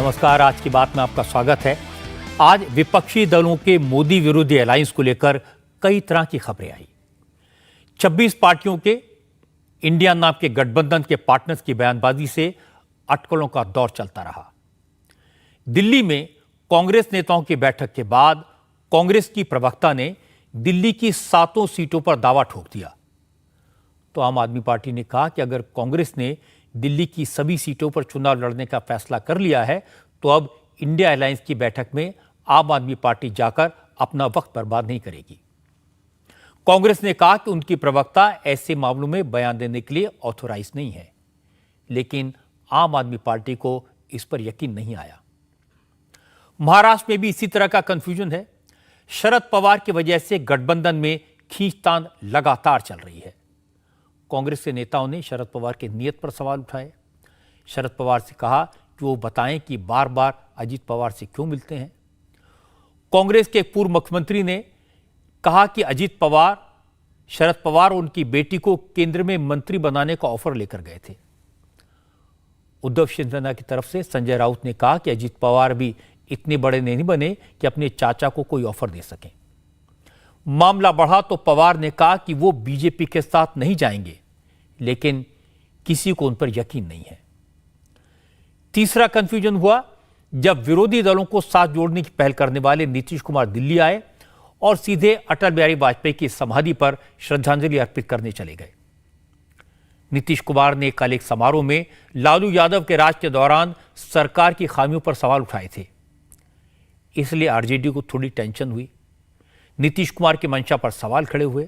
नमस्कार। आज की बात में आपका स्वागत है। आज विपक्षी दलों के मोदी विरोधी अलायंस को लेकर कई तरह की खबरें आई। 26 पार्टियों के इंडिया नाम के गठबंधन के पार्टनर्स की बयानबाजी से अटकलों का दौर चलता रहा। दिल्ली में कांग्रेस नेताओं की बैठक के बाद कांग्रेस की प्रवक्ता ने दिल्ली की 7 सीटों पर दावा ठोक दिया। तो आम आदमी पार्टी ने कहा कि अगर कांग्रेस ने दिल्ली की सभी सीटों पर चुनाव लड़ने का फैसला कर लिया है तो अब इंडिया अलायंस की बैठक में आम आदमी पार्टी जाकर अपना वक्त बर्बाद नहीं करेगी। कांग्रेस ने कहा कि उनकी प्रवक्ता ऐसे मामलों में बयान देने के लिए ऑथोराइज नहीं है, लेकिन आम आदमी पार्टी को इस पर यकीन नहीं आया। महाराष्ट्र में भी इसी तरह का कंफ्यूजन है। शरद पवार की वजह से गठबंधन में खींचतान लगातार चल रही है। कांग्रेस के नेताओं ने शरद पवार की नीयत पर सवाल उठाए। शरद पवार से कहा कि वो बताएं कि बार बार अजीत पवार से क्यों मिलते हैं। कांग्रेस के पूर्व मुख्यमंत्री ने कहा कि अजीत पवार, शरद पवार और उनकी बेटी को केंद्र में मंत्री बनाने का ऑफर लेकर गए थे। उद्धव शिवसेना की तरफ से संजय राउत ने कहा कि अजीत पवार भी इतने बड़े नहीं बने कि अपने चाचा को कोई ऑफर दे सकें। मामला बढ़ा तो पवार ने कहा कि वो बीजेपी के साथ नहीं जाएंगे, लेकिन किसी को उन पर यकीन नहीं है। तीसरा कंफ्यूजन हुआ जब विरोधी दलों को साथ जोड़ने की पहल करने वाले नीतीश कुमार दिल्ली आए और सीधे अटल बिहारी वाजपेयी की समाधि पर श्रद्धांजलि अर्पित करने चले गए। नीतीश कुमार ने कल एक समारोह में लालू यादव के राज के दौरान सरकार की खामियों पर सवाल उठाए थे, इसलिए आरजेडी को थोड़ी टेंशन हुई। नीतीश कुमार की मंशा पर सवाल खड़े हुए।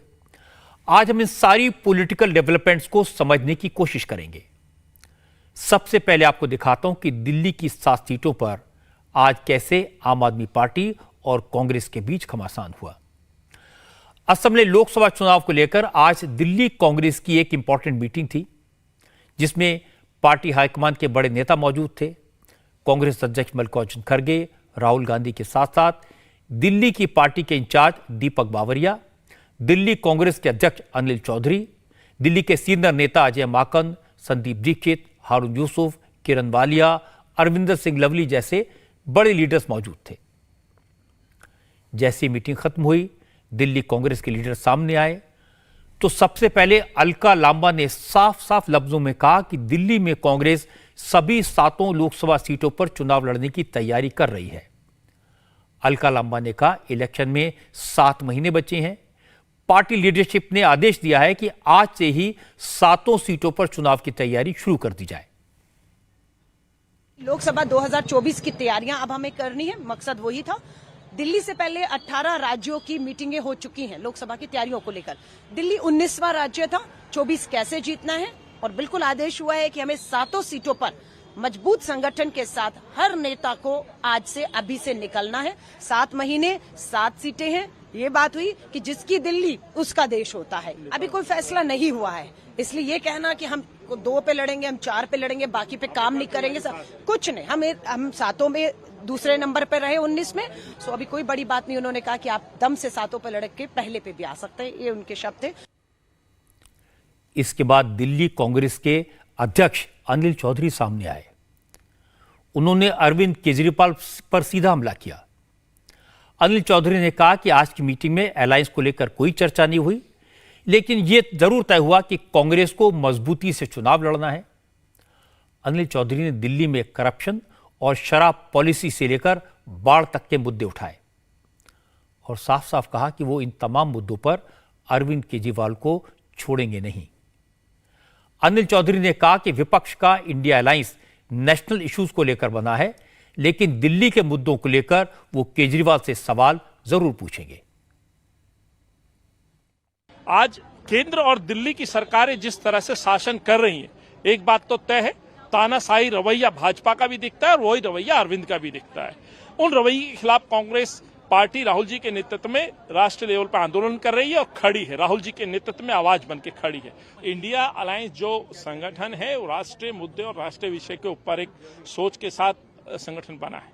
आज हम इन सारी पॉलिटिकल डेवलपमेंट्स को समझने की कोशिश करेंगे। सबसे पहले आपको दिखाता हूं कि दिल्ली की 7 सीटों पर आज कैसे आम आदमी पार्टी और कांग्रेस के बीच घमासान हुआ। असम में लोकसभा चुनाव को लेकर आज दिल्ली कांग्रेस की एक इंपॉर्टेंट मीटिंग थी, जिसमें पार्टी हाईकमान के बड़े नेता मौजूद थे। कांग्रेस अध्यक्ष मल्लिकार्जुन खड़गे, राहुल गांधी के साथ साथ दिल्ली की पार्टी के इंचार्ज दीपक बावरिया, दिल्ली कांग्रेस के अध्यक्ष अनिल चौधरी, दिल्ली के सीनियर नेता अजय माकन, संदीप दीक्षित, हारून यूसुफ, किरण वालिया, अरविंदर सिंह लवली जैसे बड़े लीडर्स मौजूद थे। जैसी मीटिंग खत्म हुई, दिल्ली कांग्रेस के लीडर सामने आए तो सबसे पहले अलका लांबा ने साफ साफ लफ्जों में कहा कि दिल्ली में कांग्रेस सभी 7 लोकसभा सीटों पर चुनाव लड़ने की तैयारी कर रही है। अलका लांबा ने कहा, इलेक्शन में 7 महीने बचे हैं। पार्टी लीडरशिप ने आदेश दिया है कि आज से ही 7 सीटों पर चुनाव की तैयारी शुरू कर दी जाए। लोकसभा 2024 की तैयारियां अब हमें करनी है, मकसद वही था। दिल्ली से पहले 18 राज्यों की मीटिंगें हो चुकी हैं लोकसभा की तैयारियों को लेकर। दिल्ली 19वां राज्य था, 24 कैसे जीतना है, और बिल्कुल आदेश हुआ है कि हमें 7 सीटों पर मजबूत संगठन के साथ हर नेता को आज से अभी से निकलना है। 7 महीने 7 सीटें हैं। ये बात हुई कि जिसकी दिल्ली उसका देश होता है। अभी कोई फैसला नहीं हुआ है, इसलिए ये कहना कि हम 2 पे लड़ेंगे, हम 4 पे लड़ेंगे, बाकी पे काम नहीं करेंगे, कुछ नहीं। हम 7 में दूसरे नंबर पे रहे 19 में, सो अभी कोई बड़ी बात नहीं। उन्होंने कहा कि आप दम से 7 पे लड़ के पहले पे भी आ सकते हैं, ये उनके शब्द थे। इसके बाद दिल्ली कांग्रेस के अध्यक्ष अनिल चौधरी सामने आए। उन्होंने अरविंद केजरीवाल पर सीधा हमला किया। अनिल चौधरी ने कहा कि आज की मीटिंग में अलायंस को लेकर कोई चर्चा नहीं हुई, लेकिन यह जरूर तय हुआ कि कांग्रेस को मजबूती से चुनाव लड़ना है। अनिल चौधरी ने दिल्ली में करप्शन और शराब पॉलिसी से लेकर बाढ़ तक के मुद्दे उठाए और साफ साफ कहा कि वो इन तमाम मुद्दों पर अरविंद केजरीवाल को छोड़ेंगे नहीं। अनिल चौधरी ने कहा कि विपक्ष का इंडिया अलायंस नेशनल इश्यूज को लेकर बना है, लेकिन दिल्ली के मुद्दों को लेकर वो केजरीवाल से सवाल जरूर पूछेंगे। आज केंद्र और दिल्ली की सरकारें जिस तरह से शासन कर रही हैं, एक बात तो तय है, तानाशाही रवैया भाजपा का भी दिखता है और वही रवैया अरविंद का भी दिखता है। उन रवैये के खिलाफ कांग्रेस पार्टी राहुल जी के नेतृत्व में राष्ट्रीय लेवल पर आंदोलन कर रही है और खड़ी है। राहुल जी के नेतृत्व में आवाज बन के खड़ी है। इंडिया अलायंस जो संगठन है वो राष्ट्रीय मुद्दे और राष्ट्रीय विषय के ऊपर एक सोच के साथ संगठन बना है,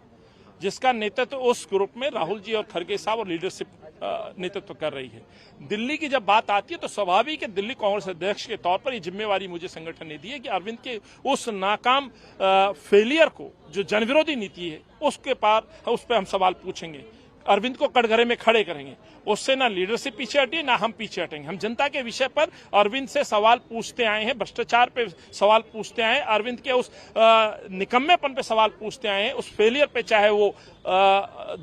जिसका नेतृत्व उस ग्रुप में राहुल जी और खड़गे साहब और लीडरशिप नेतृत्व कर रही है। दिल्ली की जब बात आती है तो स्वाभाविक है दिल्ली कांग्रेस अध्यक्ष के तौर पर ये जिम्मेवारी मुझे संगठन ने दी है कि अरविंद के उस नाकाम फेलियर को, जो जनविरोधी नीति है, उस पर हम सवाल पूछेंगे, अरविंद को कटघरे में खड़े करेंगे। उससे ना लीडरशिप पीछे हटी, ना हम पीछे हटेंगे। हम जनता के विषय पर अरविंद से सवाल पूछते आए हैं, भ्रष्टाचार पे सवाल पूछते आए हैं, अरविंद के उस निकम्मेपन पे सवाल पूछते आए हैं, उस फेलियर पे, चाहे वो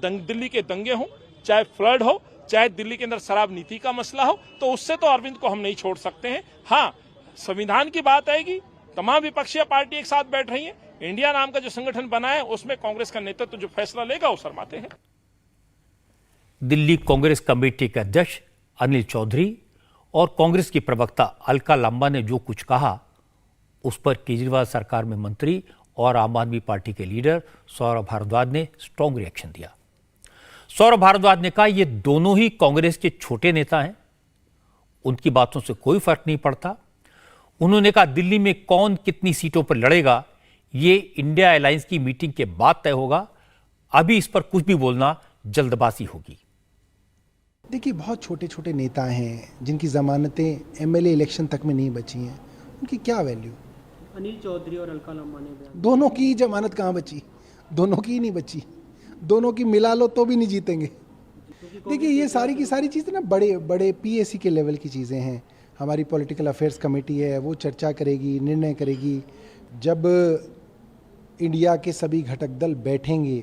दिल्ली के दंगे हों, चाहे फ्लड हो, चाहे दिल्ली के अंदर शराब नीति का मसला हो, तो उससे तो अरविंद को हम नहीं छोड़ सकते हैं। हाँ, संविधान की बात आएगी, तमाम विपक्षी पार्टी एक साथ बैठ रही है, इंडिया नाम का जो संगठन बना है उसमें कांग्रेस का नेतृत्व जो फैसला लेगा वो शर्माते हैं। दिल्ली कांग्रेस कमेटी के अध्यक्ष अनिल चौधरी और कांग्रेस की प्रवक्ता अलका लांबा ने जो कुछ कहा, उस पर केजरीवाल सरकार में मंत्री और आम आदमी पार्टी के लीडर सौरभ भारद्वाज ने स्ट्रांग रिएक्शन दिया। सौरभ भारद्वाज ने कहा, ये दोनों ही कांग्रेस के छोटे नेता हैं, उनकी बातों से कोई फर्क नहीं पड़ता। उन्होंने कहा, दिल्ली में कौन कितनी सीटों पर लड़ेगा ये इंडिया अलायंस की मीटिंग के बाद तय होगा, अभी इस पर कुछ भी बोलना जल्दबाजी होगी। देखिए, बहुत छोटे छोटे नेता हैं जिनकी जमानतें एमएलए इलेक्शन तक में नहीं बची हैं, उनकी क्या वैल्यू। अनिल चौधरी और अलका लांबा ने दोनों की जमानत कहाँ बची, दोनों की ही नहीं बची, दोनों की मिला लो तो भी नहीं जीतेंगे। देखिए, ये सारी की सारी चीज़ें ना बड़े बड़े पीएसी के लेवल की चीज़ें हैं। हमारी पॉलिटिकल अफेयर्स कमेटी है, वो चर्चा करेगी, निर्णय करेगी। जब इंडिया के सभी घटक दल बैठेंगे,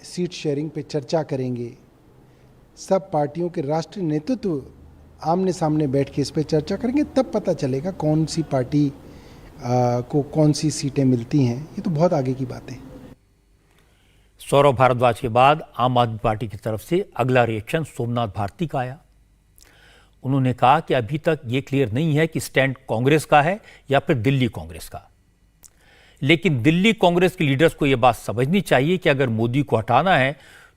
सीट शेयरिंग पे चर्चा करेंगे, सब पार्टियों के राष्ट्रीय नेतृत्व आमने सामने बैठ के इस पे चर्चा करेंगे, तब पता चलेगा कौन सी पार्टी को कौन सी सीटें मिलती हैं। ये तो बहुत आगे की बात है। सौरभ भारद्वाज के बाद आम आदमी पार्टी की तरफ से अगला रिएक्शन सोमनाथ भारती का आया। उन्होंने कहा कि अभी तक ये क्लियर नहीं है कि स्टैंड कांग्रेस का है या फिर दिल्ली कांग्रेस का, लेकिन दिल्ली कांग्रेस के लीडर्स को यह बात समझनी चाहिए कि अगर मोदी को हटाना है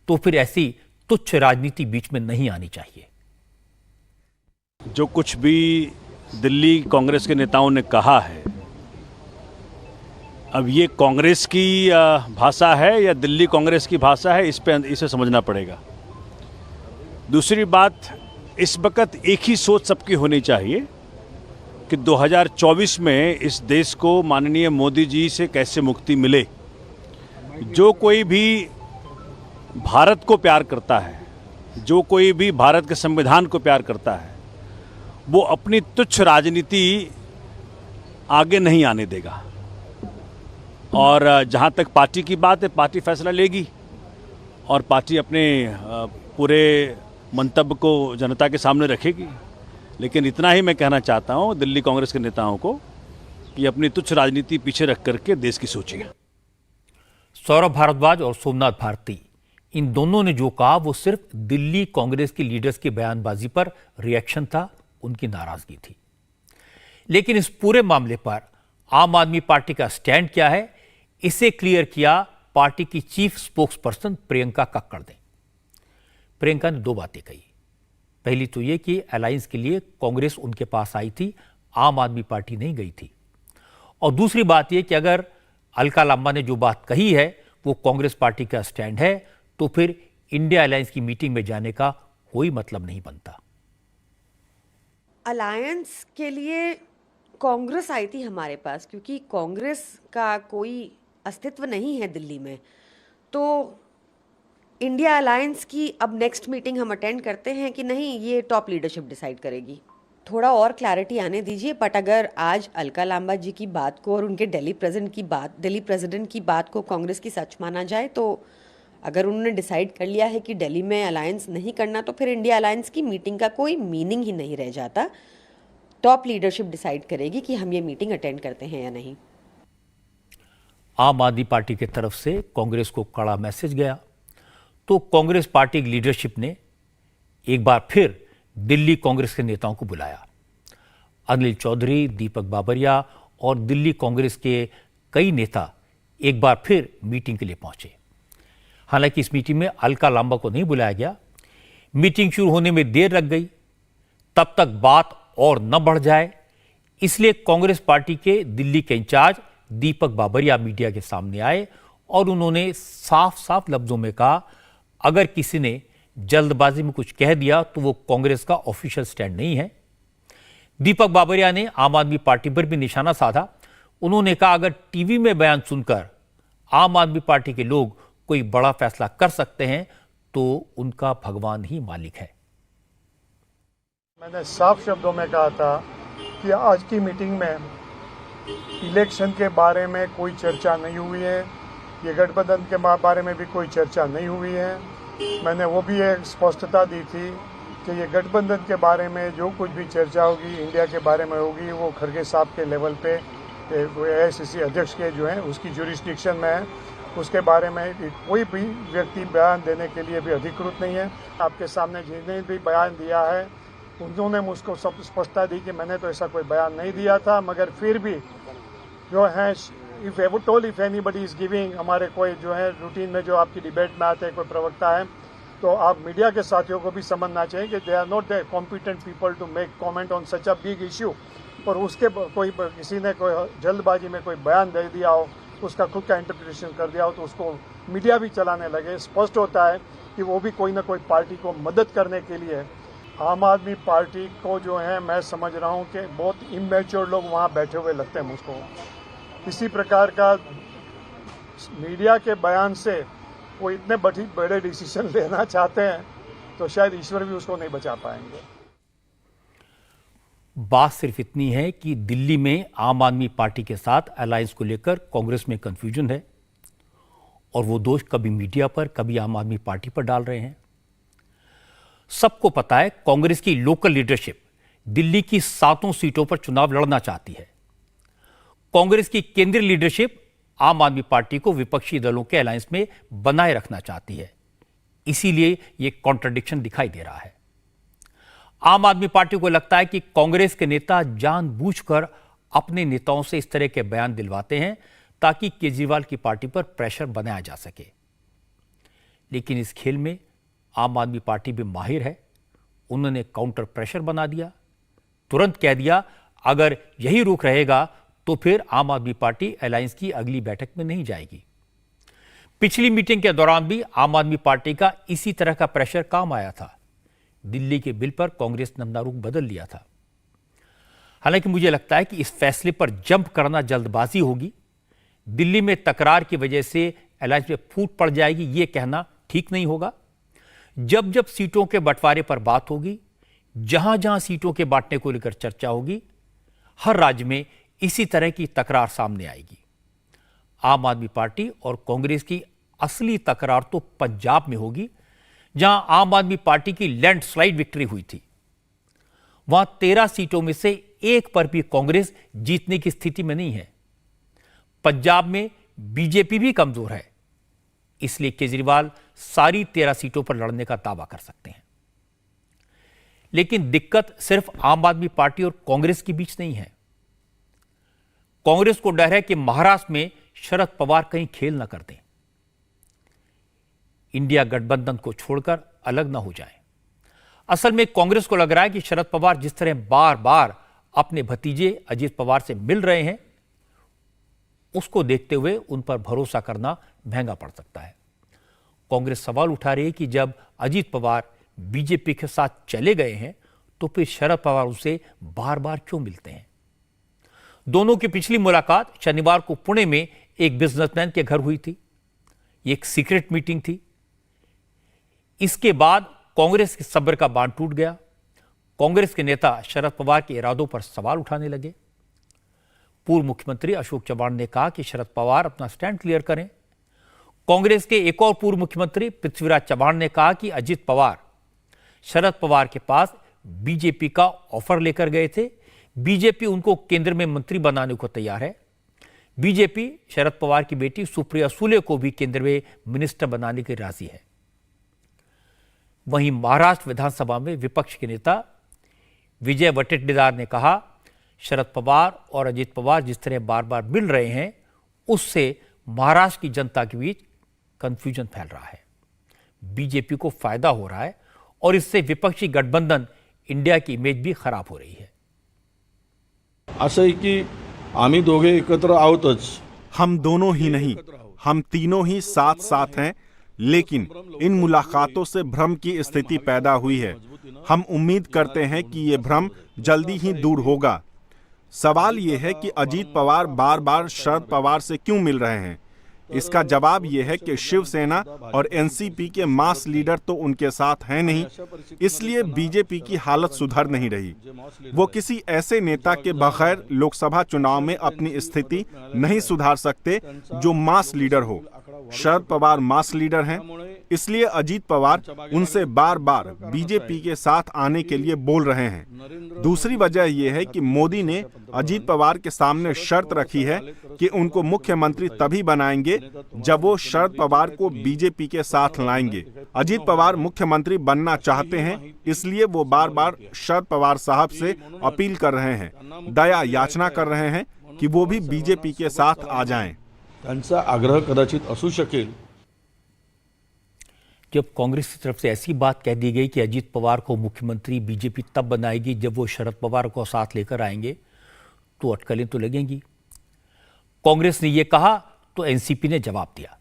तो फिर ऐसी तुच्छ राजनीति बीच में नहीं आनी चाहिए। जो कुछ भी दिल्ली कांग्रेस के नेताओं ने कहा है, अब ये कांग्रेस की भाषा है या दिल्ली कांग्रेस की भाषा है, इसे समझना पड़ेगा। दूसरी बात, इस वक्त एक ही सोच सबकी होनी चाहिए कि 2024 में इस देश को माननीय मोदी जी से कैसे मुक्ति मिले। जो कोई भी भारत को प्यार करता है, जो कोई भी भारत के संविधान को प्यार करता है, वो अपनी तुच्छ राजनीति आगे नहीं आने देगा। और जहाँ तक पार्टी की बात है, पार्टी फैसला लेगी और पार्टी अपने पूरे मंतव्य को जनता के सामने रखेगी। लेकिन इतना ही मैं कहना चाहता हूँ दिल्ली कांग्रेस के नेताओं को कि अपनी तुच्छ राजनीति पीछे रख करके देश की सोचिए। सौरभ भारद्वाज और सोमनाथ भारती, इन दोनों ने जो कहा वो सिर्फ दिल्ली कांग्रेस के लीडर्स की बयानबाजी पर रिएक्शन था, उनकी नाराजगी थी। लेकिन इस पूरे मामले पर आम आदमी पार्टी का स्टैंड क्या है, इसे क्लियर किया पार्टी की chief spokes person Priyanka Kakkar ने। प्रियंका ने दो बातें कही। पहली तो यह कि अलायंस के लिए कांग्रेस उनके पास आई थी, आम आदमी पार्टी नहीं गई थी। और दूसरी बात यह कि अगर अलका लांबा ने जो बात कही है वो कांग्रेस पार्टी का स्टैंड है, तो फिर इंडिया अलायंस की मीटिंग में जाने का कोई मतलब नहीं बनता। अलायंस के लिए कांग्रेस आई थी हमारे पास, क्योंकि कांग्रेस का कोई अस्तित्व नहीं है दिल्ली में। तो इंडिया अलायंस की अब नेक्स्ट मीटिंग हम अटेंड करते हैं कि नहीं, ये टॉप लीडरशिप डिसाइड करेगी। थोड़ा और क्लैरिटी आने दीजिए। बट अगर आज अलका लांबा जी की बात को और उनके दिल्ली प्रेसिडेंट की बात को कांग्रेस की सच माना जाए, तो अगर उन्होंने डिसाइड कर लिया है कि दिल्ली में अलायंस नहीं करना, तो फिर इंडिया अलायंस की मीटिंग का कोई मीनिंग ही नहीं रह जाता। टॉप लीडरशिप डिसाइड करेगी कि हम ये मीटिंग अटेंड करते हैं या नहीं। आम आदमी पार्टी की तरफ से कांग्रेस को कड़ा मैसेज गया, तो कांग्रेस पार्टी की लीडरशिप ने एक बार फिर दिल्ली कांग्रेस के नेताओं को बुलाया। अनिल चौधरी, दीपक बाबरिया और दिल्ली कांग्रेस के कई नेता एक बार फिर मीटिंग के लिए पहुंचे। हालांकि इस मीटिंग में अलका लांबा को नहीं बुलाया गया। मीटिंग शुरू होने में देर लग गई, तब तक बात और न बढ़ जाए, इसलिए कांग्रेस पार्टी के दिल्ली के इंचार्ज दीपक बाबरिया मीडिया के सामने आए और उन्होंने साफ साफ लफ्जों में कहा, अगर किसी ने जल्दबाजी में कुछ कह दिया तो वो कांग्रेस का ऑफिशियल स्टैंड नहीं है। दीपक बाबरिया ने आम आदमी पार्टी पर भी निशाना साधा। उन्होंने कहा, अगर टीवी में बयान सुनकर आम आदमी पार्टी के लोग कोई बड़ा फैसला कर सकते हैं तो उनका भगवान ही मालिक है। मैंने साफ शब्दों में कहा था कि आज की मीटिंग में इलेक्शन के बारे में कोई चर्चा नहीं हुई है, ये गठबंधन के बारे में भी कोई चर्चा नहीं हुई है। मैंने वो भी एक स्पष्टता दी थी कि ये गठबंधन के बारे में जो कुछ भी चर्चा होगी, इंडिया के बारे में होगी, वो खड़गे साहब के लेवल पे AICC अध्यक्ष के जो है उसकी जुरिस्डिक्शन में है। उसके बारे में कोई भी व्यक्ति बयान देने के लिए भी अधिकृत नहीं है। आपके सामने जिन्होंने भी बयान दिया है उन्होंने मुझको सब स्पष्टता दी कि मैंने तो ऐसा कोई बयान नहीं दिया था, मगर फिर भी जो है इफ एनीबडी इज गिविंग, हमारे कोई जो है रूटीन में जो आपकी डिबेट में आते हैं कोई प्रवक्ता है, तो आप मीडिया के साथियों को भी समझना चाहिए कि they are not the competent people to make comment on such a big issue. और उसके कोई किसी ने कोई जल्दबाजी में कोई बयान दे दिया हो, उसका खुद का इंटरप्रिटेशन कर दिया हो, तो उसको मीडिया भी चलाने लगे। स्पष्ट होता है कि वो भी कोई ना कोई पार्टी को मदद करने के लिए। आम आदमी पार्टी को जो है मैं समझ रहा हूँ कि बहुत इमेच्योर लोग वहाँ बैठे हुए लगते हैं मुझको। किसी प्रकार का मीडिया के बयान से वो इतने बड़े डिसीजन लेना चाहते हैं तो शायद ईश्वर भी उसको नहीं बचा पाएंगे। बात सिर्फ इतनी है कि दिल्ली में आम आदमी पार्टी के साथ अलायंस को लेकर कांग्रेस में कंफ्यूजन है और वो दोष कभी मीडिया पर कभी आम आदमी पार्टी पर डाल रहे हैं। सबको पता है कांग्रेस की लोकल लीडरशिप दिल्ली की 7 सीटों पर चुनाव लड़ना चाहती है। कांग्रेस की केंद्रीय लीडरशिप आम आदमी पार्टी को विपक्षी दलों के अलायंस में बनाए रखना चाहती है। इसीलिए यह कॉन्ट्रडिक्शन दिखाई दे रहा है। आम आदमी पार्टी को लगता है कि कांग्रेस के नेता जानबूझकर अपने नेताओं से इस तरह के बयान दिलवाते हैं ताकि केजरीवाल की पार्टी पर प्रेशर बनाया जा सके। लेकिन इस खेल में आम आदमी पार्टी भी माहिर है। उन्होंने काउंटर प्रेशर बना दिया, तुरंत कह दिया अगर यही रुख रहेगा तो फिर आम आदमी पार्टी अलायंस की अगली बैठक में नहीं जाएगी। पिछली मीटिंग के दौरान भी आम आदमी पार्टी का इसी तरह का प्रेशर काम आया था। दिल्ली के बिल पर कांग्रेस ने अपना रुख बदल लिया था। हालांकि मुझे लगता है कि इस फैसले पर जंप करना जल्दबाजी होगी। दिल्ली में तकरार की वजह से अलायंस में फूट पड़ जाएगी, यह कहना ठीक नहीं होगा। जब जब सीटों के बंटवारे पर बात होगी, जहां जहां सीटों के बांटने को लेकर चर्चा होगी, हर राज्य में इसी तरह की तकरार सामने आएगी। आम आदमी पार्टी और कांग्रेस की असली तकरार तो पंजाब में होगी, जहां आम आदमी पार्टी की लैंडस्लाइड विक्ट्री हुई थी। वहां 13 सीटों में से एक पर भी कांग्रेस जीतने की स्थिति में नहीं है। पंजाब में बीजेपी भी कमजोर है, इसलिए केजरीवाल सारी 13 सीटों पर लड़ने का दावा कर सकते हैं। लेकिन दिक्कत सिर्फ आम आदमी पार्टी और कांग्रेस के बीच नहीं है। कांग्रेस को डर है कि महाराष्ट्र में शरद पवार कहीं खेल न कर दें, इंडिया गठबंधन को छोड़कर अलग न हो जाएं। असल में कांग्रेस को लग रहा है कि शरद पवार जिस तरह बार बार अपने भतीजे अजीत पवार से मिल रहे हैं, उसको देखते हुए उन पर भरोसा करना महंगा पड़ सकता है। कांग्रेस सवाल उठा रही है कि जब अजीत पवार बीजेपी के साथ चले गए हैं तो फिर शरद पवार उनसे बार बार क्यों मिलते हैं। दोनों की पिछली मुलाकात शनिवार को पुणे में एक बिजनेसमैन के घर हुई थी। ये एक सीक्रेट मीटिंग थी। इसके बाद कांग्रेस के सब्र का बांध टूट गया। कांग्रेस के नेता शरद पवार के इरादों पर सवाल उठाने लगे। पूर्व मुख्यमंत्री अशोक चव्हाण ने कहा कि शरद पवार अपना स्टैंड क्लियर करें। कांग्रेस के एक और पूर्व मुख्यमंत्री पृथ्वीराज चव्हाण ने कहा कि अजीत पवार शरद पवार के पास बीजेपी का ऑफर लेकर गए थे। बीजेपी उनको केंद्र में मंत्री बनाने को तैयार है। बीजेपी शरद पवार की बेटी सुप्रिया सुले को भी केंद्र में मिनिस्टर बनाने की राजी है। वहीं महाराष्ट्र विधानसभा में विपक्ष के नेता विजय वटेट्टीवार ने कहा, शरद पवार और अजीत पवार जिस तरह बार बार मिल रहे हैं, उससे महाराष्ट्र की जनता के बीच कंफ्यूजन फैल रहा है। बीजेपी को फायदा हो रहा है और इससे विपक्षी गठबंधन इंडिया की इमेज भी खराब हो रही है। असं आहे की आम्ही दोघे एकत्र आहोतच। हम दोनों ही नहीं, हम तीनों ही साथ साथ हैं। लेकिन इन मुलाकातों से भ्रम की स्थिति पैदा हुई है। हम उम्मीद करते हैं कि ये भ्रम जल्दी ही दूर होगा। सवाल ये है कि अजीत पवार बार बार शरद पवार से क्यों मिल रहे हैं? इसका जवाब यह है कि शिवसेना और एनसीपी के मास लीडर तो उनके साथ हैं नहीं, इसलिए बीजेपी की हालत सुधर नहीं रही। वो किसी ऐसे नेता के बगैर लोकसभा चुनाव में अपनी स्थिति नहीं सुधार सकते जो मास लीडर हो। शरद पवार मास लीडर हैं, इसलिए अजीत पवार उनसे बार बार बीजेपी के साथ आने के लिए बोल रहे हैं। दूसरी वजह यह है कि मोदी ने अजीत पवार के सामने शर्त रखी है कि उनको मुख्यमंत्री तभी बनाएंगे जब वो शरद पवार को बीजेपी के साथ लाएंगे। अजीत पवार मुख्यमंत्री बनना चाहते हैं, इसलिए वो बार बार शरद पवार साहब से अपील कर रहे हैं, दया याचना कर रहे हैं कि वो भी बीजेपी के साथ आ जाएं। त्यांचा आग्रह कदाचित असू शकेल। जब कांग्रेस की तरफ से ऐसी बात कह दी गई कि अजीत पवार को मुख्यमंत्री बीजेपी तब बनाएगी जब वो शरद पवार को साथ लेकर आएंगे, तो अटकलें तो लगेंगी। कांग्रेस ने यह कहा तो एनसीपी ने जवाब दिया।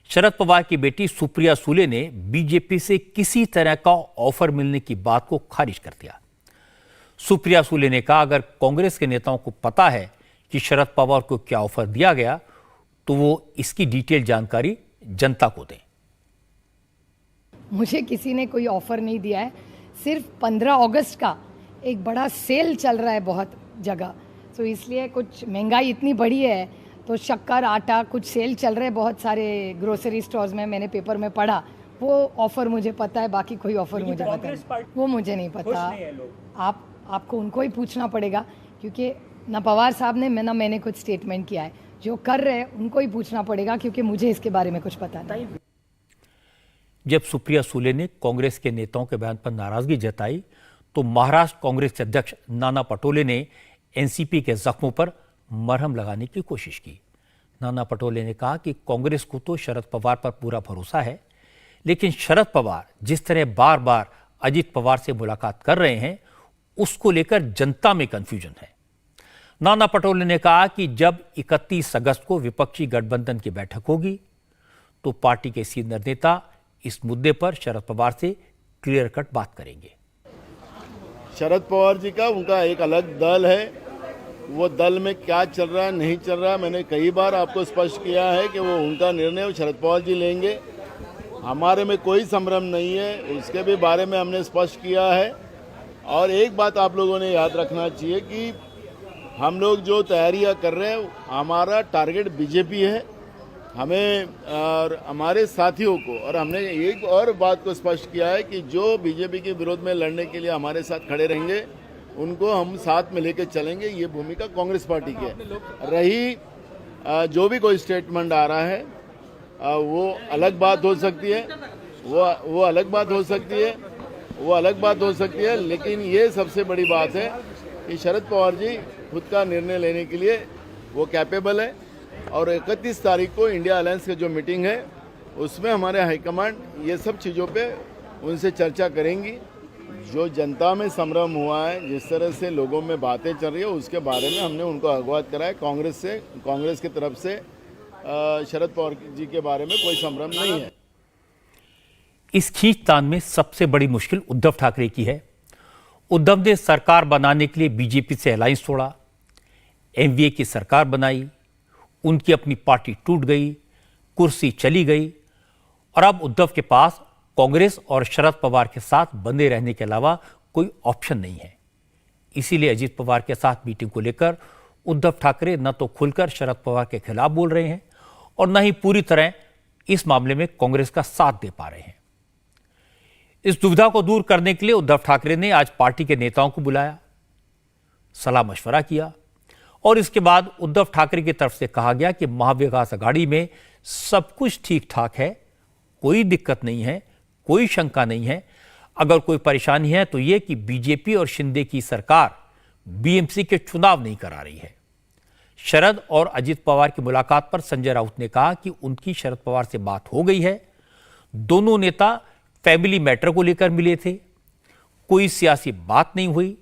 शरद पवार की बेटी सुप्रिया सुले ने बीजेपी से किसी तरह का ऑफर मिलने की बात को खारिज कर दिया। सुप्रिया सुले ने कहा, अगर कांग्रेस के नेताओं को पता है कि शरद पवार को क्या ऑफर दिया गया तो वो इसकी डिटेल जानकारी जनता को दें। मुझे किसी ने कोई ऑफर नहीं दिया है। सिर्फ 15 अगस्त का एक बड़ा सेल चल रहा है बहुत जगह, तो इसलिए कुछ महंगाई इतनी बढ़ी है तो शक्कर आटा कुछ सेल चल रहे हैं बहुत सारे ग्रोसरी स्टोर्स में, मैंने पेपर में पढ़ा। वो ऑफर मुझे पता है, बाकी कोई ऑफर मुझे पता नहीं, वो मुझे नहीं पता। आपको उनको ही पूछना पड़ेगा, क्योंकि ना पवार साहब ने ना मैंने कुछ स्टेटमेंट किया है। जो कर रहे हैं उनको ही पूछना पड़ेगा, क्योंकि मुझे इसके बारे में कुछ पता नहीं। जब सुप्रिया सुले ने कांग्रेस के नेताओं के बयान पर नाराजगी जताई तो महाराष्ट्र कांग्रेस के अध्यक्ष नाना पटोले ने एनसीपी के जख्मों पर मरहम लगाने की कोशिश की। नाना पटोले ने कहा कि कांग्रेस को तो शरद पवार पर पूरा भरोसा है, लेकिन शरद पवार जिस तरह बार बार अजीत पवार से मुलाकात कर रहे हैं उसको लेकर जनता में कंफ्यूजन है। नाना पटोले ने कहा कि जब 31 अगस्त को विपक्षी गठबंधन की बैठक होगी तो पार्टी के सीनियर नेता इस मुद्दे पर शरद पवार से क्लियर कट बात करेंगे। शरद पवार जी का उनका एक अलग दल है, वो दल में क्या चल रहा है नहीं चल रहा है मैंने कई बार आपको स्पष्ट किया है कि वो उनका निर्णय वो शरद पवार जी लेंगे। हमारे में कोई संभ्रम नहीं है, उसके भी बारे में हमने स्पष्ट किया है। और एक बात आप लोगों ने याद रखना चाहिए कि हम लोग जो तैयारियां कर रहे हैं, हमारा टारगेट बीजेपी है, हमें और हमारे साथियों को, और हमने एक और बात को स्पष्ट किया है कि जो बीजेपी के विरोध में लड़ने के लिए हमारे साथ खड़े रहेंगे उनको हम साथ में लेकर चलेंगे। ये भूमिका कांग्रेस पार्टी की है। रही जो भी कोई स्टेटमेंट आ रहा है वो अलग बात हो सकती है, वो अलग बात हो सकती है, वो अलग बात हो सकती है, लेकिन ये सबसे बड़ी बात है कि शरद पवार जी खुद का निर्णय लेने के लिए वो कैपेबल है। और 31 तारीख को इंडिया अलायंस की जो मीटिंग है उसमें हमारे हाईकमांड ये सब चीज़ों पे उनसे चर्चा करेंगी। जो जनता में संभ्रम हुआ है, जिस तरह से लोगों में बातें चल रही है, उसके बारे में हमने उनको अवगत कराया। कांग्रेस की तरफ से शरद पवार जी के बारे में कोई संभ्रम नहीं है। इस खींचतान में सबसे बड़ी मुश्किल उद्धव ठाकरे की है। उद्धव ने सरकार बनाने के लिए बीजेपी से अलायंस तोड़ा, एनडीए की सरकार बनाई, उनकी अपनी पार्टी टूट गई, कुर्सी चली गई और अब उद्धव के पास कांग्रेस और शरद पवार के साथ बंधे रहने के अलावा कोई ऑप्शन नहीं है। इसीलिए अजीत पवार के साथ मीटिंग को लेकर उद्धव ठाकरे न तो खुलकर शरद पवार के खिलाफ बोल रहे हैं और न ही पूरी तरह इस मामले में कांग्रेस का साथ दे पा रहे हैं। इस दुविधा को दूर करने के लिए उद्धव ठाकरे ने आज पार्टी के नेताओं को बुलाया, सलाह मशवरा किया और इसके बाद उद्धव ठाकरे की तरफ से कहा गया कि महाविकास अघाड़ी में सब कुछ ठीक ठाक है, कोई दिक्कत नहीं है, कोई शंका नहीं है। अगर कोई परेशानी है तो यह कि बीजेपी और शिंदे की सरकार बीएमसी के चुनाव नहीं करा रही है। शरद और अजीत पवार की मुलाकात पर संजय राउत ने कहा कि उनकी शरद पवार से बात हो गई है। दोनों नेता फैमिली मैटर को लेकर मिले थे, कोई सियासी बात नहीं हुई।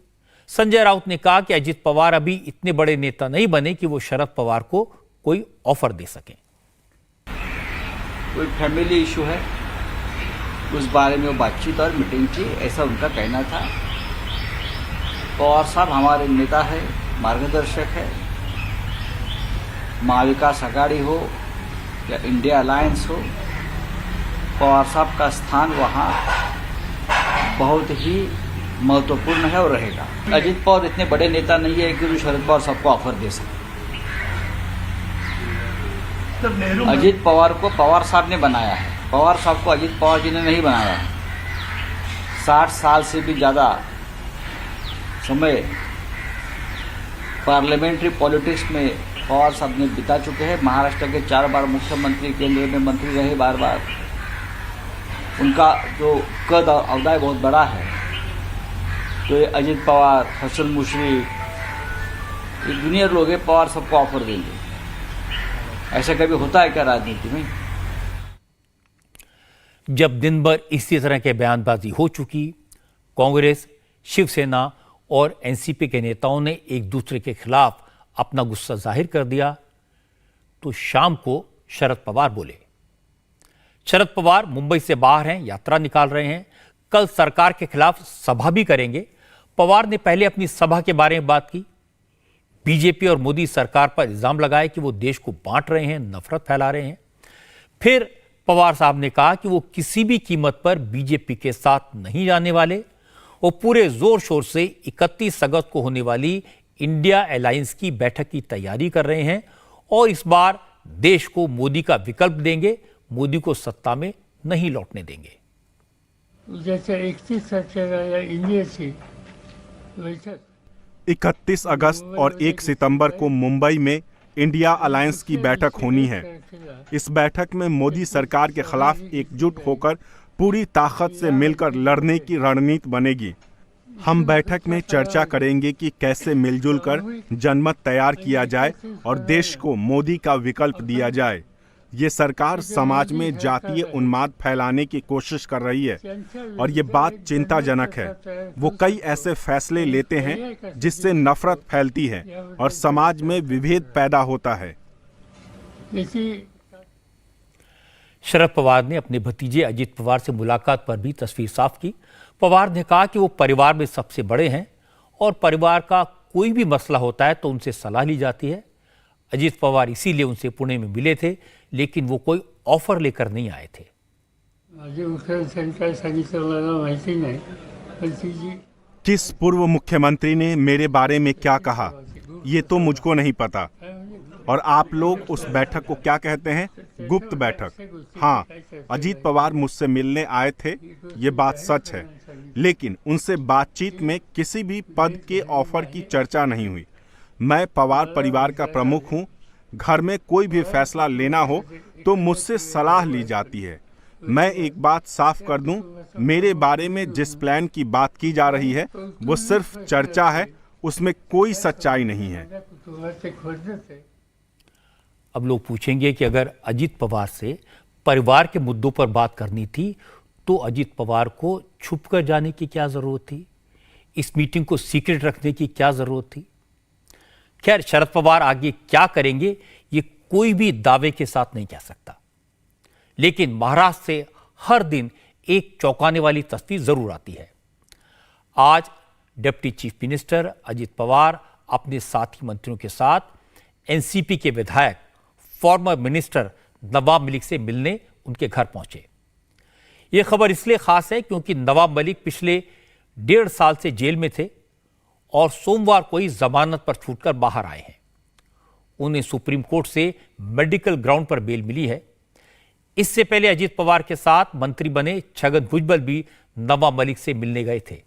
संजय राउत ने कहा कि अजीत पवार अभी इतने बड़े नेता नहीं बने कि वो शरद पवार को कोई ऑफर दे सकें। कोई फैमिली इशू है, उस बारे में वो बातचीत और मीटिंग की, ऐसा उनका कहना था। पवार साहब हमारे नेता है, मार्गदर्शक है। महाविकास आघाड़ी हो या इंडिया अलायंस हो, पवार साहब का स्थान वहाँ बहुत ही महत्वपूर्ण है और रहेगा। अजित पवार इतने बड़े नेता नहीं है कि जो शरद पवार साहब को ऑफर दे सके। अजित पवार को पवार साहब ने बनाया है, पवार साहब को अजित पवार जी ने नहीं बनाया है। 60 साल से भी ज़्यादा समय पार्लियामेंट्री पॉलिटिक्स में पवार साहब ने बिता चुके हैं। महाराष्ट्र के 4 बार मुख्यमंत्री, केंद्र में मंत्री रहे बार बार। उनका जो कद और अवदाय बहुत बड़ा है। तो ये अजित पवार, हसन मुशर्रफ, ये जूनियर लोग हैं, पवार सबको ऑफर देंगे। ऐसा कभी होता है क्या राजनीति में? जब दिन भर इसी तरह के बयानबाजी हो चुकी, कांग्रेस, शिवसेना और एनसीपी के नेताओं ने एक दूसरे के खिलाफ अपना गुस्सा जाहिर कर दिया, तो शाम को शरद पवार बोले। शरद पवार मुंबई से बाहर हैं, यात्रा निकाल रहे हैं, कल सरकार के खिलाफ सभा भी करेंगे। पवार ने पहले अपनी सभा के बारे में बात की, बीजेपी और मोदी सरकार पर इल्जाम लगाया कि वो देश को बांट रहे हैं, नफरत फैला रहे हैं। फिर पवार साहब ने कहा कि वो किसी भी कीमत पर बीजेपी के साथ नहीं जाने वाले। वो पूरे जोर शोर से 31 अगस्त को होने वाली इंडिया अलायंस की बैठक की तैयारी कर रहे हैं और इस बार देश को मोदी का विकल्प देंगे, मोदी को सत्ता में नहीं लौटने देंगे। जैसे 31 इंडिया से 31 अगस्त और 1 सितंबर को मुंबई में इंडिया अलायंस की बैठक होनी है। इस बैठक में मोदी सरकार के खिलाफ एकजुट होकर पूरी ताकत से मिलकर लड़ने की रणनीति बनेगी। हम बैठक में चर्चा करेंगे कि कैसे मिलजुल कर जनमत तैयार किया जाए और देश को मोदी का विकल्प दिया जाए। ये सरकार समाज में जातीय उन्माद फैलाने की कोशिश कर रही है और ये बात चिंताजनक है। वो कई ऐसे फैसले लेते हैं जिससे नफरत फैलती है और समाज में विभेद पैदा होता है। शरद पवार ने अपने भतीजे अजित पवार से मुलाकात पर भी तस्वीर साफ की। पवार ने कहा कि वो परिवार में सबसे बड़े हैं और परिवार का कोई भी मसला होता है तो उनसे सलाह ली जाती है। अजित पवार इसीलिए उनसे पुणे में मिले थे, लेकिन वो कोई ऑफर लेकर नहीं आए थे। किस पूर्व मुख्यमंत्री ने मेरे बारे में क्या कहा, ये तो मुझको नहीं पता। और आप लोग उस बैठक को क्या कहते हैं? गुप्त बैठक। हाँ, अजीत पवार मुझसे मिलने आए थे, ये बात सच है, लेकिन उनसे बातचीत में किसी भी पद के ऑफर की चर्चा नहीं हुई। मैं पवार परिवार का प्रमुख हूँ। घर में कोई भी फैसला लेना हो तो मुझसे सलाह ली जाती है। मैं एक बात साफ कर दूं, मेरे बारे में जिस प्लान की बात की जा रही है वो सिर्फ चर्चा है, उसमें कोई सच्चाई नहीं है। अब लोग पूछेंगे कि अगर अजित पवार से परिवार के मुद्दों पर बात करनी थी तो अजित पवार को छुपकर जाने की क्या जरूरत थी? इस मीटिंग को सीक्रेट रखने की क्या जरूरत थी? खैर, शरद पवार आगे क्या करेंगे ये कोई भी दावे के साथ नहीं कह सकता, लेकिन महाराष्ट्र से हर दिन एक चौंकाने वाली तस्वीर जरूर आती है। आज deputy chief minister Ajit Pawar अपने साथी मंत्रियों के साथ एनसीपी के विधायक फॉर्मर मिनिस्टर नवाब मलिक से मिलने उनके घर पहुंचे। यह खबर इसलिए खास है क्योंकि नवाब मलिक पिछले 1.5 साल से जेल में थे और सोमवार को ही जमानत पर छूटकर बाहर आए हैं। उन्हें सुप्रीम कोर्ट से मेडिकल ग्राउंड पर बेल मिली है। इससे पहले अजित पवार के साथ मंत्री बने छगन भुजबल भी नवाब मलिक से मिलने गए थे।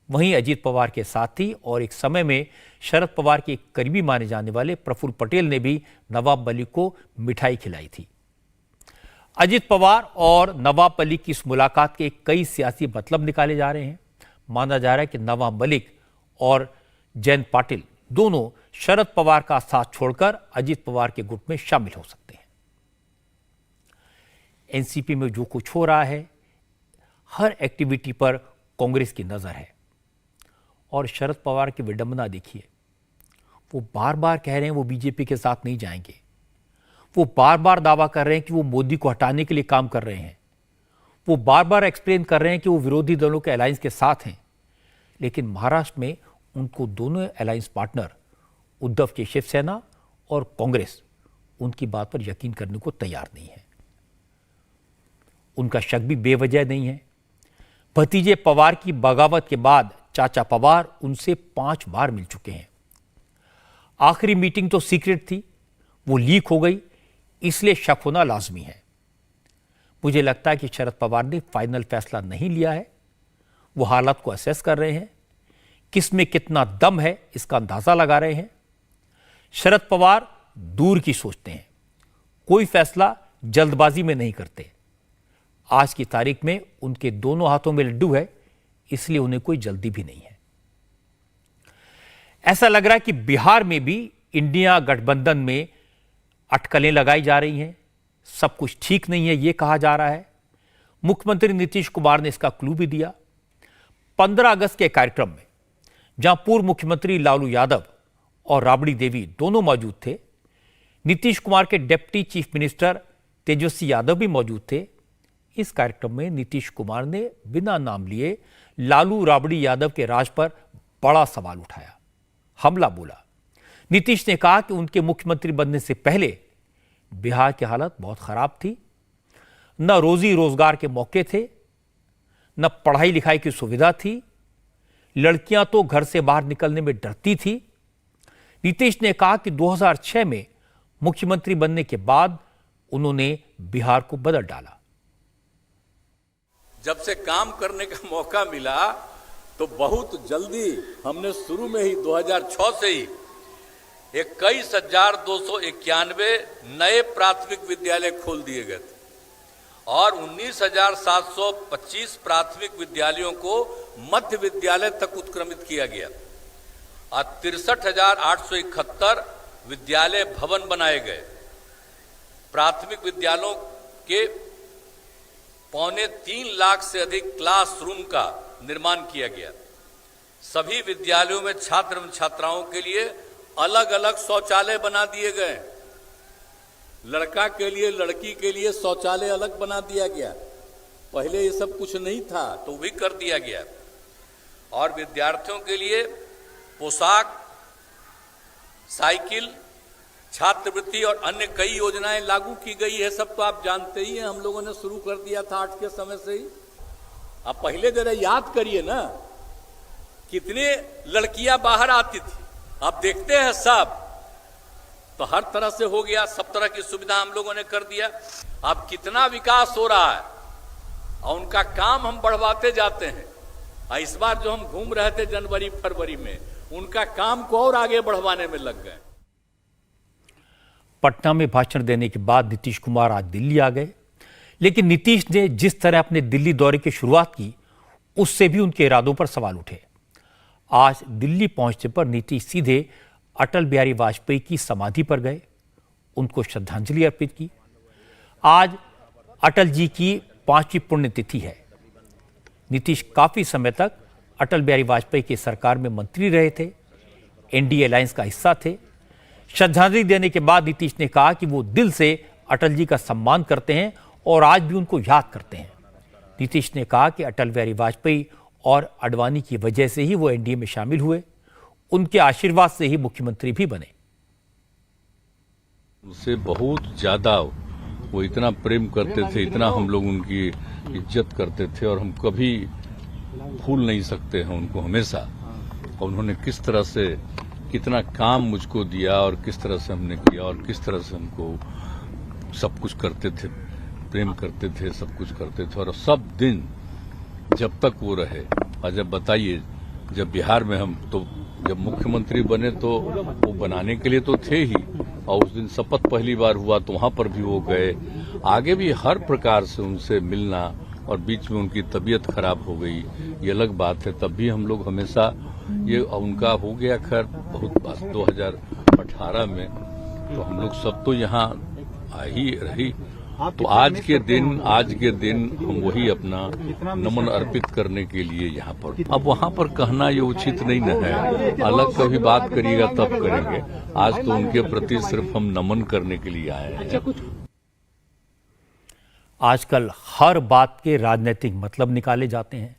वहीं अजित पवार के साथी और एक समय में शरद पवार के करीबी माने जाने वाले प्रफुल्ल पटेल ने भी नवाब मलिक को मिठाई खिलाई थी। अजित पवार और नवाब मलिक की इस मुलाकात के कई सियासी मतलब निकाले जा रहे हैं। माना जा रहा है कि नवाब मलिक और जयंत पाटिल दोनों शरद पवार का साथ छोड़कर अजित पवार के गुट में शामिल हो सकते हैं। एनसीपी में जो कुछ हो रहा है, हर एक्टिविटी पर कांग्रेस की नजर है। और शरद पवार की विडंबना देखिए, वो बार बार कह रहे हैं वो बीजेपी के साथ नहीं जाएंगे। वो बार बार दावा कर रहे हैं कि वो मोदी को हटाने के लिए काम कर रहे हैं। वो बार बार एक्सप्लेन कर रहे हैं कि वो विरोधी दलों के अलायंस के साथ हैं, लेकिन महाराष्ट्र में उनको दोनों अलायंस पार्टनर उद्धव की शिवसेना और कांग्रेस उनकी बात पर यकीन करने को तैयार नहीं है। उनका शक भी बेवजह नहीं है। भतीजे पवार की बगावत के बाद चाचा पवार उनसे 5 बार मिल चुके हैं। आखिरी मीटिंग तो सीक्रेट थी, वो लीक हो गई, इसलिए शक होना लाजमी है। मुझे लगता है कि शरद पवार ने फाइनल फैसला नहीं लिया है। वो हालात को असेस कर रहे हैं, किस में कितना दम है इसका अंदाजा लगा रहे हैं। शरद पवार दूर की सोचते हैं, कोई फैसला जल्दबाजी में नहीं करते। आज की तारीख में उनके दोनों हाथों में लड्डू है, इसलिए उन्हें कोई जल्दी भी नहीं है। ऐसा लग रहा है कि बिहार में भी इंडिया गठबंधन में अटकलें लगाई जा रही हैं, सब कुछ ठीक नहीं है यह कहा जा रहा है। मुख्यमंत्री नीतीश कुमार ने इसका क्लू भी दिया। 15 अगस्त के कार्यक्रम में जहां पूर्व मुख्यमंत्री लालू यादव और राबड़ी देवी दोनों मौजूद थे, नीतीश कुमार के deputy chief minister Tejashwi Yadav भी मौजूद थे। इस कार्यक्रम में नीतीश कुमार ने बिना नाम लिए लालू राबड़ी यादव के राज पर बड़ा सवाल उठाया, हमला बोला। नीतीश ने कहा कि उनके मुख्यमंत्री बनने से पहले बिहार की हालत बहुत खराब थी, न रोजी रोजगार के मौके थे, न पढ़ाई लिखाई की सुविधा थी, लड़कियां तो घर से बाहर निकलने में डरती थी। नीतीश ने कहा कि 2006 में मुख्यमंत्री बनने के बाद उन्होंने बिहार को बदल डाला। जब से काम करने का मौका मिला तो बहुत जल्दी हमने शुरू में ही 2006 से ही 21,291 नए प्राथमिक विद्यालय खोल दिए गए थे और 19,725 प्राथमिक विद्यालयों को मध्य विद्यालय तक उत्क्रमित किया गया और 63,871 विद्यालय भवन बनाए गए। प्राथमिक विद्यालयों के 2.25 लाख से अधिक क्लासरूम का निर्माण किया गया। सभी विद्यालयों में छात्र एवं छात्राओं के लिए अलग अलग शौचालय बना दिए गए। लड़का के लिए लड़की के लिए शौचालय अलग बना दिया गया। पहले ये सब कुछ नहीं था तो भी कर दिया गया। और विद्यार्थियों के लिए पोशाक, साइकिल, छात्रवृत्ति और अन्य कई योजनाएं लागू की गई है। सब तो आप जानते ही हैं, हम लोगों ने शुरू कर दिया था 8 के समय से ही। आप पहले जरा याद करिए ना, कितने लड़कियां बाहर आती थी, आप देखते हैं सब तो हर तरह से हो गया, सब तरह की सुविधा हम लोगों ने कर दिया। अब कितना विकास हो रहा है और उनका काम हम बढ़वाते जाते हैं। और इस बार जो हम घूम रहे थे जनवरी फरवरी में, उनका काम को और आगे बढ़वाने में लग गए। पटना में भाषण देने के बाद नीतीश कुमार आज दिल्ली आ गए, लेकिन नीतीश ने जिस तरह अपने दिल्ली दौरे की शुरुआत की, उससे भी उनके इरादों पर सवाल उठे। आज दिल्ली पहुंचने पर नीतीश सीधे अटल बिहारी वाजपेयी की समाधि पर गए, उनको श्रद्धांजलि अर्पित की। आज अटल जी की 5वीं पुण्यतिथि है। नीतीश काफी समय तक अटल बिहारी वाजपेयी की सरकार में मंत्री रहे थे, एनडीए अलायंस का हिस्सा थे। श्रद्धांजलि देने के बाद नीतीश ने कहा कि वो दिल से अटल जी का सम्मान करते हैं और आज भी उनको याद करते हैं। नीतीश ने कहा कि अटल बिहारी वाजपेयी और अडवाणी की वजह से ही वो एनडीए में शामिल हुए, उनके आशीर्वाद से ही मुख्यमंत्री भी बने। उनसे बहुत ज्यादा वो इतना प्रेम करते थे, इतना हम लोग उनकी इज्जत करते थे और हम कभी भूल नहीं सकते हैं उनको हमेशा। और उन्होंने किस तरह से कितना काम मुझको दिया और किस तरह से हमने किया और किस तरह से हमको सब कुछ करते थे, प्रेम करते थे, सब कुछ करते थे। और सब दिन जब तक वो रहे, और जब बताइए जब बिहार में हम तो जब मुख्यमंत्री बने तो वो बनाने के लिए तो थे ही, और उस दिन शपथ पहली बार हुआ तो वहां पर भी वो गए। आगे भी हर प्रकार से उनसे मिलना, और बीच में उनकी तबीयत खराब हो गई, ये अलग बात है, तब भी हम लोग हमेशा ये उनका हो गया खैर बहुत बात 2018 में, तो हम लोग सब तो यहाँ आ ही रही तो आज के दिन हम वही अपना नमन अर्पित करने के लिए यहाँ पर, अब वहाँ पर कहना ये उचित नहीं न है, अलग कभी बात करिएगा तब करेंगे। आज तो उनके प्रति सिर्फ हम नमन करने के लिए आए हैं। आजकल हर बात के राजनीतिक मतलब निकाले जाते हैं,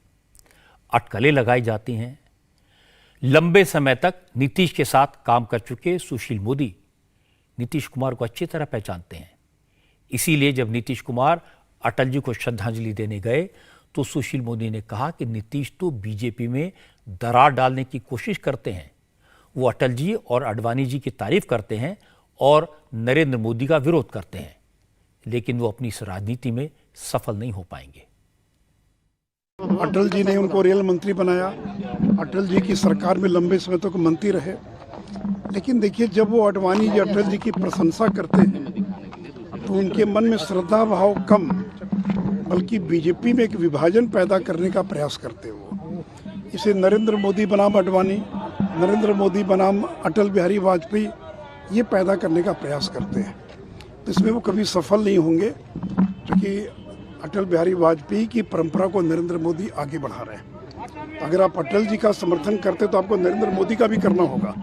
अटकलें लगाई जाती हैं। लंबे समय तक नीतीश के साथ काम कर चुके सुशील मोदी नीतीश कुमार को अच्छी तरह पहचानते हैं। इसीलिए जब नीतीश कुमार अटल जी को श्रद्धांजलि देने गए तो सुशील मोदी ने कहा कि नीतीश तो बीजेपी में दरार डालने की कोशिश करते हैं। वो अटल जी और आडवाणी जी की तारीफ करते हैं और नरेंद्र मोदी का विरोध करते हैं, लेकिन वो अपनी इस राजनीति में सफल नहीं हो पाएंगे। अटल जी ने उनको रेल मंत्री बनाया, अटल जी की सरकार में लंबे समय तक मंत्री रहे, लेकिन देखिए जब वो आडवाणी जी अटल जी की प्रशंसा करते हैं तो उनके मन में श्रद्धा भाव कम, बल्कि बीजेपी में एक विभाजन पैदा करने का प्रयास करते वो। इसे नरेंद्र मोदी बनाम आडवाणी, नरेंद्र मोदी बनाम अटल बिहारी वाजपेयी, ये पैदा करने का प्रयास करते हैं। तो इसमें वो कभी सफल नहीं होंगे, क्योंकि अटल बिहारी वाजपेयी की परंपरा को नरेंद्र मोदी आगे बढ़ा रहे हैं। अगर आप अटल जी का समर्थन करते तो आपको नरेंद्र मोदी का भी करना होगा।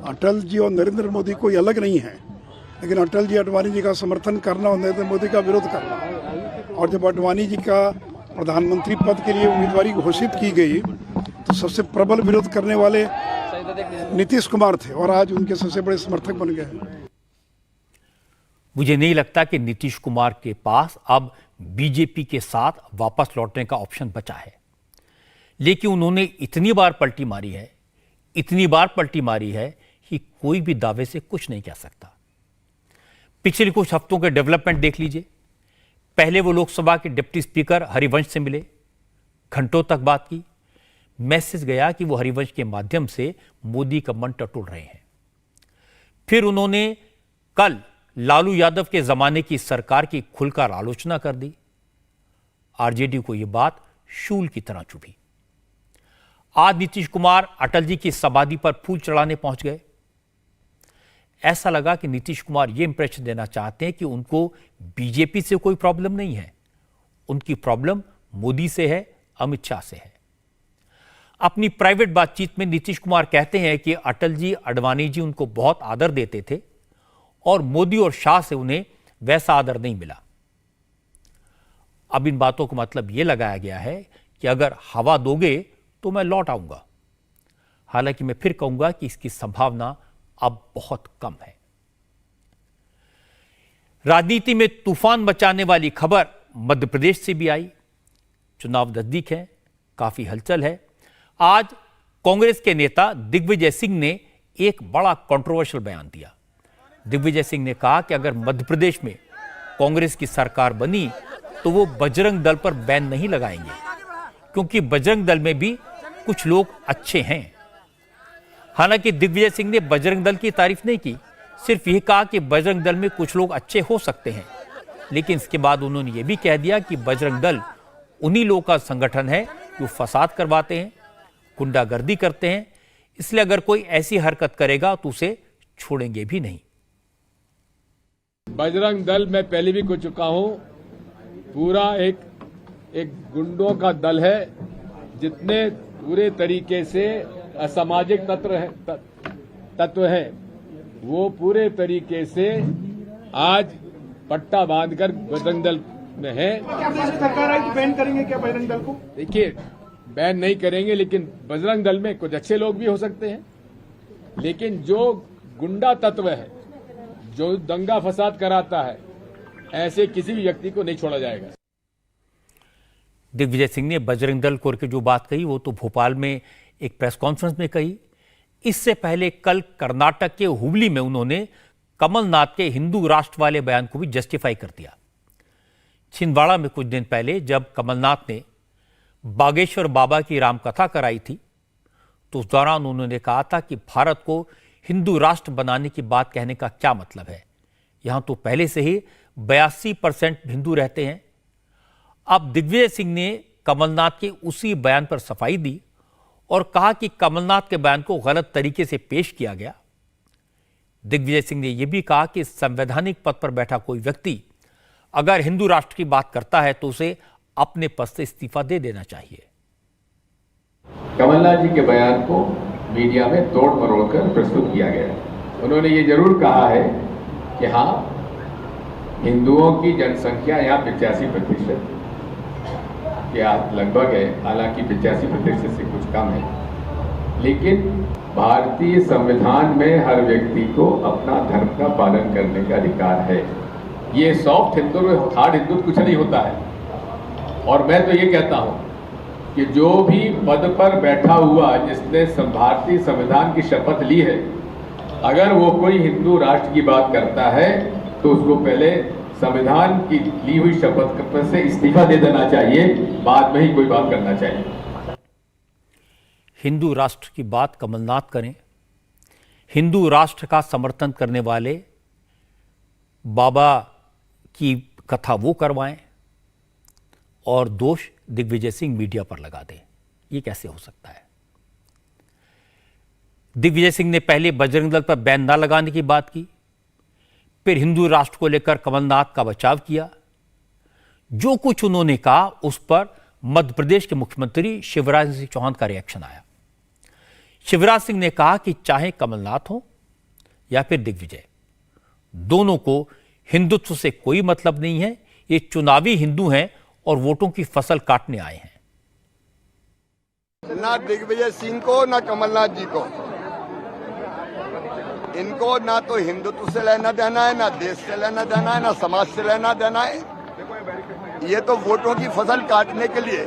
अटल जी और नरेंद्र मोदी कोई अलग नहीं है, लेकिन अटल जी आडवाणी जी का समर्थन करना और नरेंद्र मोदी का विरोध करना। और जब आडवाणी जी का प्रधानमंत्री पद के लिए उम्मीदवारी घोषित की गई तो सबसे प्रबल विरोध करने वाले नीतीश कुमार थे और आज उनके सबसे बड़े समर्थक बन गए। मुझे नहीं लगता कि नीतीश कुमार के पास अब बीजेपी के साथ वापस लौटने का ऑप्शन बचा है, लेकिन उन्होंने इतनी बार पलटी मारी है कि कोई भी दावे से कुछ नहीं कह सकता। पिछले कुछ हफ्तों के डेवलपमेंट देख लीजिए। पहले वो लोकसभा के डिप्टी स्पीकर हरिवंश से मिले, घंटों तक बात की, मैसेज गया कि वो हरिवंश के माध्यम से मोदी का मन टटोल रहे हैं। फिर उन्होंने कल लालू यादव के जमाने की सरकार की खुलकर आलोचना कर दी। आरजेडी को यह बात शूल की तरह चुभी। आज नीतीश कुमार अटल जी की समाधि पर फूल चढ़ाने पहुंच गए। ऐसा लगा कि नीतीश कुमार यह इंप्रेशन देना चाहते हैं कि उनको बीजेपी से कोई प्रॉब्लम नहीं है, उनकी प्रॉब्लम मोदी से है, अमित शाह से है। अपनी प्राइवेट बातचीत में नीतीश कुमार कहते हैं कि अटल जी, आडवाणी जी उनको बहुत आदर देते थे और मोदी और शाह से उन्हें वैसा आदर नहीं मिला। अब इन बातों का मतलब यह लगाया गया है कि अगर हवा दोगे तो मैं लौट आऊंगा। हालांकि मैं फिर कहूंगा कि इसकी संभावना अब बहुत कम है। राजनीति में तूफान मचाने वाली खबर मध्य प्रदेश से भी आई। चुनाव नजदीक है, काफी हलचल है। आज कांग्रेस के नेता दिग्विजय सिंह ने एक बड़ा कंट्रोवर्शियल बयान दिया। दिग्विजय सिंह ने कहा कि अगर मध्य प्रदेश में कांग्रेस की सरकार बनी तो वो बजरंग दल पर बैन नहीं लगाएंगे, क्योंकि बजरंग दल में भी कुछ लोग अच्छे हैं। हालांकि दिग्विजय सिंह ने बजरंग दल की तारीफ नहीं की, सिर्फ यह कहा कि बजरंग दल में कुछ लोग अच्छे हो सकते हैं। लेकिन इसके बाद उन्होंने ये भी कह दिया कि बजरंग दल उन्हीं लोगों का संगठन है जो फसाद करवाते हैं, गुंडागर्दी करते हैं, इसलिए अगर कोई ऐसी हरकत करेगा तो उसे छोड़ेंगे भी नहीं। बजरंग दल मैं पहले भी कह चुका हूं, पूरा एक गुंडों का दल है। जितने पूरे तरीके से असामाजिक तत्व हैं, वो पूरे तरीके से आज पट्टा बांधकर बजरंग दल में है। सरकार आई तो बैन करेंगे क्या बजरंग दल को? देखिए, बैन नहीं करेंगे, लेकिन बजरंग दल में कुछ अच्छे लोग भी हो सकते हैं, लेकिन जो गुंडा तत्व है, जो दंगा फसाद कराता है, ऐसे किसी भी व्यक्ति को नहीं छोड़ा जाएगा। दिग्विजय सिंह ने बजरंग दल को जो बात कही वो तो भोपाल में एक प्रेस कॉन्फ्रेंस में कही। इससे पहले कल कर्नाटक के हुबली में उन्होंने कमलनाथ के हिंदू राष्ट्र वाले बयान को भी जस्टिफाई कर दिया। छिंदवाड़ा में कुछ दिन पहले जब कमलनाथ ने बागेश्वर बाबा की रामकथा कराई थी तो उस दौरान उन्होंने कहा था कि भारत को हिंदू राष्ट्र बनाने की बात कहने का क्या मतलब है, यहां तो पहले से ही 82% हिंदू रहते हैं। अब दिग्विजय सिंह ने कमलनाथ के उसी बयान पर सफाई दी और कहा कि कमलनाथ के बयान को गलत तरीके से पेश किया गया। दिग्विजय सिंह ने यह भी कहा कि संवैधानिक पद पर बैठा कोई व्यक्ति अगर हिंदू राष्ट्र की बात करता है तो उसे अपने पद से इस्तीफा दे देना चाहिए। कमलनाथ जी के बयान को मीडिया में तोड़ मरोड़ कर प्रस्तुत किया गया। उन्होंने ये जरूर कहा है कि हाँ, हिंदुओं की जनसंख्या यहाँ 85% के लगभग है, हालांकि 85% से कुछ कम है, लेकिन भारतीय संविधान में हर व्यक्ति को अपना धर्म का पालन करने का अधिकार है। ये सॉफ्ट हिंदू हार्ड हिंदू कुछ नहीं होता है। और मैं तो ये कहता हूँ कि जो भी पद पर बैठा हुआ जिसने भारतीय संविधान की शपथ ली है, अगर वो कोई हिंदू राष्ट्र की बात करता है तो उसको पहले संविधान की ली हुई शपथ से इस्तीफा दे देना चाहिए, बाद में ही कोई बात करना चाहिए। हिंदू राष्ट्र की बात कमलनाथ करें, हिंदू राष्ट्र का समर्थन करने वाले बाबा की कथा वो करवाएं और दोष दिग्विजय सिंह मीडिया पर लगा दें। ये कैसे हो सकता है? दिग्विजय सिंह ने पहले बजरंग दल पर बैन ना लगाने की बात की, फिर हिंदू राष्ट्र को लेकर कमलनाथ का बचाव किया। जो कुछ उन्होंने कहा उस पर मध्य प्रदेश के मुख्यमंत्री शिवराज सिंह चौहान का रिएक्शन आया। शिवराज सिंह ने कहा कि चाहे कमलनाथ हो या फिर दिग्विजय, दोनों को हिंदुत्व से कोई मतलब नहीं है। ये चुनावी हिंदू हैं और वोटों की फसल काटने आए हैं। ना दिग्विजय सिंह को ना कमलनाथ जी को, इनको ना तो हिंदुत्व से लेना देना है, ना देश से लेना देना है, ना समाज से लेना देना है। ये तो वोटों की फसल काटने के लिए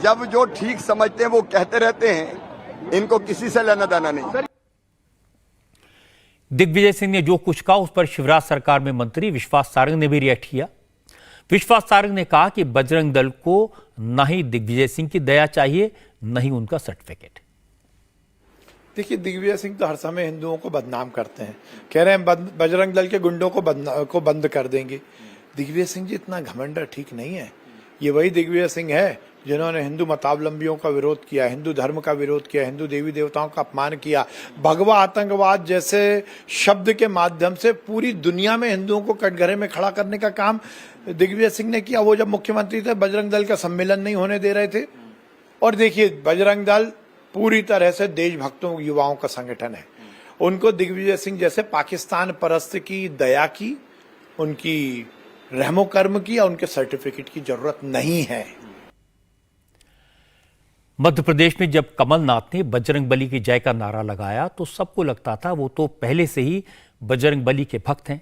जब जो ठीक समझते हैं वो कहते रहते हैं, इनको किसी से लेना देना नहीं। दिग्विजय सिंह ने जो कुछ कहा उस पर शिवराज सरकार में मंत्री विश्वास सारंग ने भी रिएक्ट किया। विश्वास सारंग ने कहा कि बजरंग दल को न ही दिग्विजय सिंह की दया चाहिए, न ही उनका सर्टिफिकेट। देखिए, दिग्विजय सिंह तो हर समय हिंदुओं को बदनाम करते हैं, कह रहे हैं बजरंग दल के गुंडों को बंद कर देंगे। दिग्विजय सिंह जी इतना घमंड ठीक नहीं है। ये वही दिग्विजय सिंह है जिन्होंने हिंदू मतावलंबियों का विरोध किया, हिंदू धर्म का विरोध किया, हिंदू देवी देवताओं का अपमान किया, भगवा आतंकवाद जैसे शब्द के माध्यम से पूरी दुनिया में हिंदुओं को कटघरे में खड़ा करने का काम दिग्विजय सिंह ने किया। वो जब मुख्यमंत्री थे बजरंग दल का सम्मेलन नहीं होने दे रहे थे। और देखिए, बजरंग दल पूरी तरह से देशभक्तों युवाओं का संगठन है। उनको दिग्विजय सिंह जैसे पाकिस्तान परस्त की दया की, उनकी रहमो कर्म की या उनके सर्टिफिकेट की जरूरत नहीं है। मध्य प्रदेश में जब कमलनाथ ने बजरंग बली की जय का नारा लगाया तो सबको लगता था वो तो पहले से ही बजरंग बली के भक्त हैं।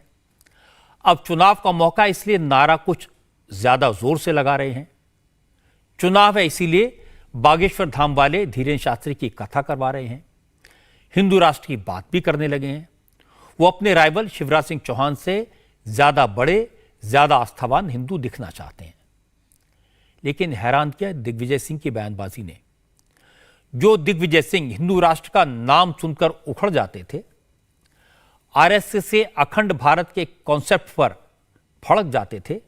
अब चुनाव का मौका, इसलिए नारा कुछ ज्यादा जोर से लगा रहे हैं। चुनाव है इसीलिए बागेश्वर धाम वाले धीरेन्द्र शास्त्री की कथा करवा रहे हैं, हिंदू राष्ट्र की बात भी करने लगे हैं। वो अपने राइवल शिवराज सिंह चौहान से ज्यादा बड़े, ज्यादा आस्थावान हिंदू दिखना चाहते हैं। लेकिन हैरान किया दिग्विजय सिंह की बयानबाजी ने। जो दिग्विजय सिंह हिंदू राष्ट्र का नाम सुनकर उखड़ जाते थे, आरएसएस से अखंड भारत के कॉन्सेप्ट पर भड़क जाते थे,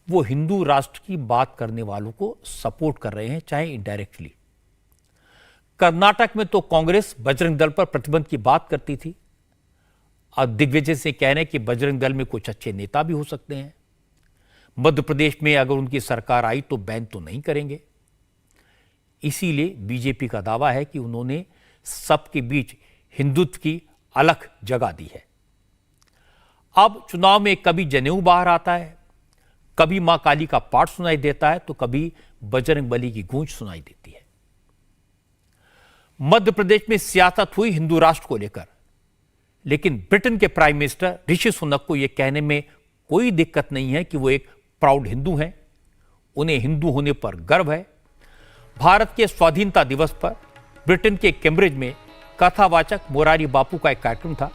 वो हिंदू राष्ट्र की बात करने वालों को सपोर्ट कर रहे हैं, चाहे इनडायरेक्टली। कर्नाटक में तो कांग्रेस बजरंग दल पर प्रतिबंध की बात करती थी। अब दिग्विजय सिंह कह रहे हैं कि बजरंग दल में कुछ अच्छे नेता भी हो सकते हैं। मध्य प्रदेश में अगर उनकी सरकार आई तो बैन तो नहीं करेंगे। इसीलिए बीजेपी का दावा है कि उन्होंने सबके बीच हिंदुत्व की अलग जगह दी है। अब चुनाव में कभी जनेऊ बाहर आता है, कभी मां काली का पाठ सुनाई देता है, तो कभी बजरंग बली की गूंज सुनाई देती है। मध्य प्रदेश में सियासत हुई हिंदू राष्ट्र को लेकर, लेकिन ब्रिटेन के प्राइम मिनिस्टर ऋषि सुनक को यह कहने में कोई दिक्कत नहीं है कि वो एक प्राउड हिंदू हैं, उन्हें हिंदू होने पर गर्व है। भारत के स्वाधीनता दिवस पर ब्रिटेन के कैम्ब्रिज में कथावाचक मोरारी बापू का एक कार्यक्रम था,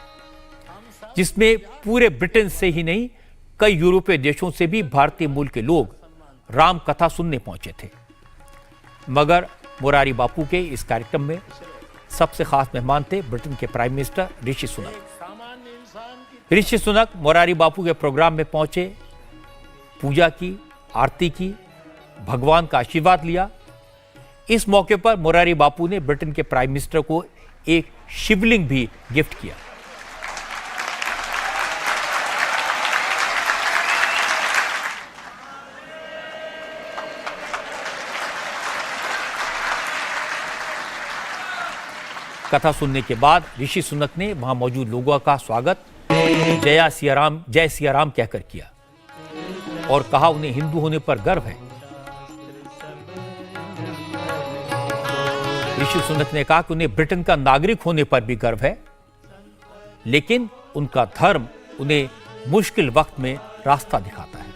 जिसमें पूरे ब्रिटेन से ही नहीं कई यूरोपीय देशों से भी भारतीय मूल के लोग राम कथा सुनने पहुंचे थे। मगर मोरारी बापू के इस कार्यक्रम में सबसे खास मेहमान थे ब्रिटेन के प्राइम मिनिस्टर ऋषि सुनक। ऋषि सुनक मोरारी बापू के प्रोग्राम में पहुंचे, पूजा की, आरती की, भगवान का आशीर्वाद लिया। इस मौके पर मोरारी बापू ने ब्रिटेन के प्राइम मिनिस्टर को एक शिवलिंग भी गिफ्ट किया। कथा सुनने के बाद ऋषि सुनक ने वहां मौजूद लोगों का स्वागत जय सिया राम कहकर किया और कहा उन्हें हिंदू होने पर गर्व है। ऋषि सुनक ने कहा कि उन्हें ब्रिटेन का नागरिक होने पर भी गर्व है, लेकिन उनका धर्म उन्हें मुश्किल वक्त में रास्ता दिखाता है।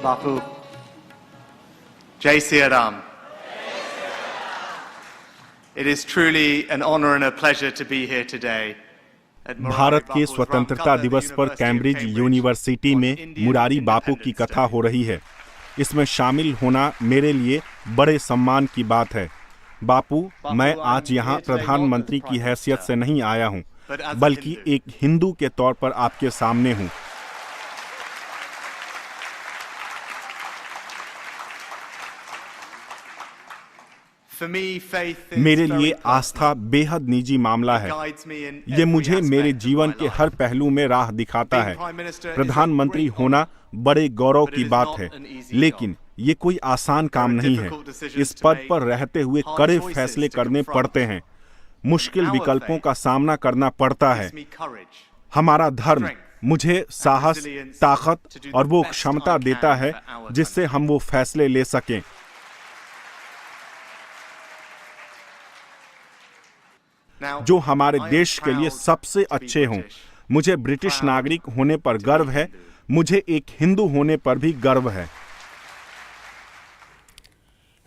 बापू, जय Siya Ram. It is truly an honor and a pleasure to be here today. Bharat के स्वतंत्रता दिवस पर कैम्ब्रिज यूनिवर्सिटी में मुरारी बापू की कथा हो रही है। इसमें शामिल होना मेरे लिए बड़े सम्मान की बात है। बापू, मैं आज यहाँ प्रधानमंत्री की हैसियत से नहीं आया हूँ, बल्कि एक हिंदू के तौर पर आपके सामने हूँ। मेरे लिए आस्था बेहद निजी मामला है। ये मुझे मेरे जीवन के हर पहलू में राह दिखाता है। प्रधानमंत्री होना बड़े गौरव की बात है, लेकिन ये कोई आसान काम नहीं है। इस पद पर रहते हुए कड़े फैसले करने पड़ते हैं, मुश्किल विकल्पों का सामना करना पड़ता है। हमारा धर्म मुझे साहस, ताकत और वो क्षमता देता है जिससे हम वो फैसले ले सकें। जो हमारे देश के लिए सबसे अच्छे हों। मुझे ब्रिटिश नागरिक होने पर गर्व है, मुझे एक हिंदू होने पर भी गर्व है।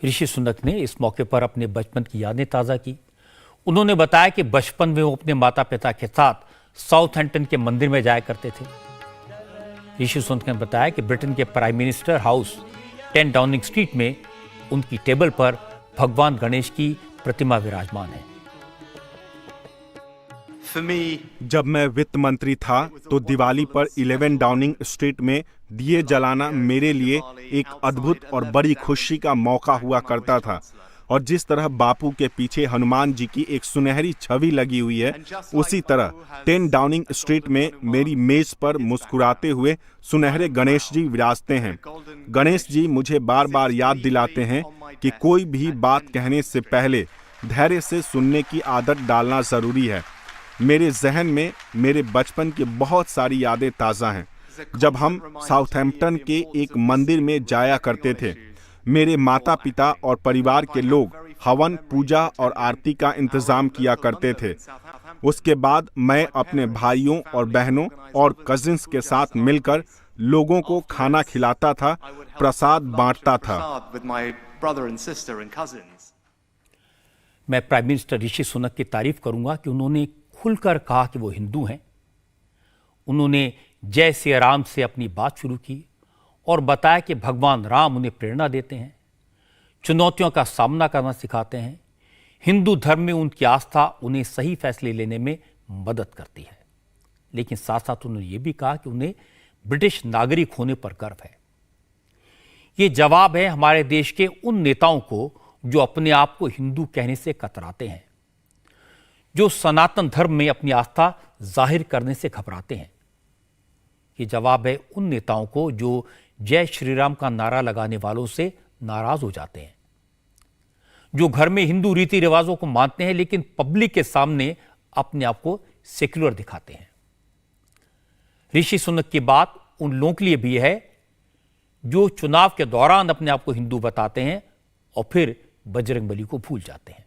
ऋषि सुनक ने इस मौके पर अपने बचपन की यादें ताज़ा की। उन्होंने बताया कि बचपन में वो अपने माता पिता के साथ साउथहैम्पटन के मंदिर में जाया करते थे। ऋषि सुनक ने बताया कि ब्रिटेन के prime minister house 10 Downing street में उनकी टेबल पर भगवान गणेश की प्रतिमा विराजमान है। जब मैं वित्त मंत्री था तो दिवाली पर 11 डाउनिंग स्ट्रीट में दिए जलाना मेरे लिए एक अद्भुत और बड़ी खुशी का मौका हुआ करता था। और जिस तरह बापू के पीछे हनुमान जी की एक सुनहरी छवि लगी हुई है, उसी तरह 10 डाउनिंग स्ट्रीट में मेरी मेज पर मुस्कुराते हुए सुनहरे गणेश जी विराजते हैं। गणेश जी मुझे बार बार याद दिलाते हैं कि कोई भी बात कहने से पहले धैर्य से सुनने की आदत डालना जरूरी है। मेरे जहन में मेरे बचपन की बहुत सारी यादें ताज़ा हैं। जब हम साउथहैम्पटन के एक मंदिर में जाया करते थे, मेरे माता पिता और परिवार के लोग हवन, पूजा और आरती का इंतजाम किया करते थे। उसके बाद मैं अपने भाइयों और बहनों और कजिन्स के साथ मिलकर लोगों को खाना खिलाता था, प्रसाद बांटता था। मैं प्राइम मिनिस्टर ऋषि सुनक की तारीफ करूंगा कि उन्होंने खुलकर कहा कि वो हिंदू हैं। उन्होंने जय सिया राम से अपनी बात शुरू की और बताया कि भगवान राम उन्हें प्रेरणा देते हैं, चुनौतियों का सामना करना सिखाते हैं। हिंदू धर्म में उनकी आस्था उन्हें सही फैसले लेने में मदद करती है। लेकिन साथ साथ उन्होंने ये भी कहा कि उन्हें ब्रिटिश नागरिक होने पर गर्व है। ये जवाब है हमारे देश के उन नेताओं को जो अपने आप को हिंदू कहने से कतराते हैं, जो सनातन धर्म में अपनी आस्था जाहिर करने से घबराते हैं। ये जवाब है उन नेताओं को जो जय श्री राम का नारा लगाने वालों से नाराज हो जाते हैं, जो घर में हिंदू रीति रिवाजों को मानते हैं लेकिन पब्लिक के सामने अपने आप को सेक्युलर दिखाते हैं। ऋषि सुनक की बात उन लोगों के लिए भी है जो चुनाव के दौरान अपने आप को हिंदू बताते हैं और फिर बजरंगबली को भूल जाते हैं।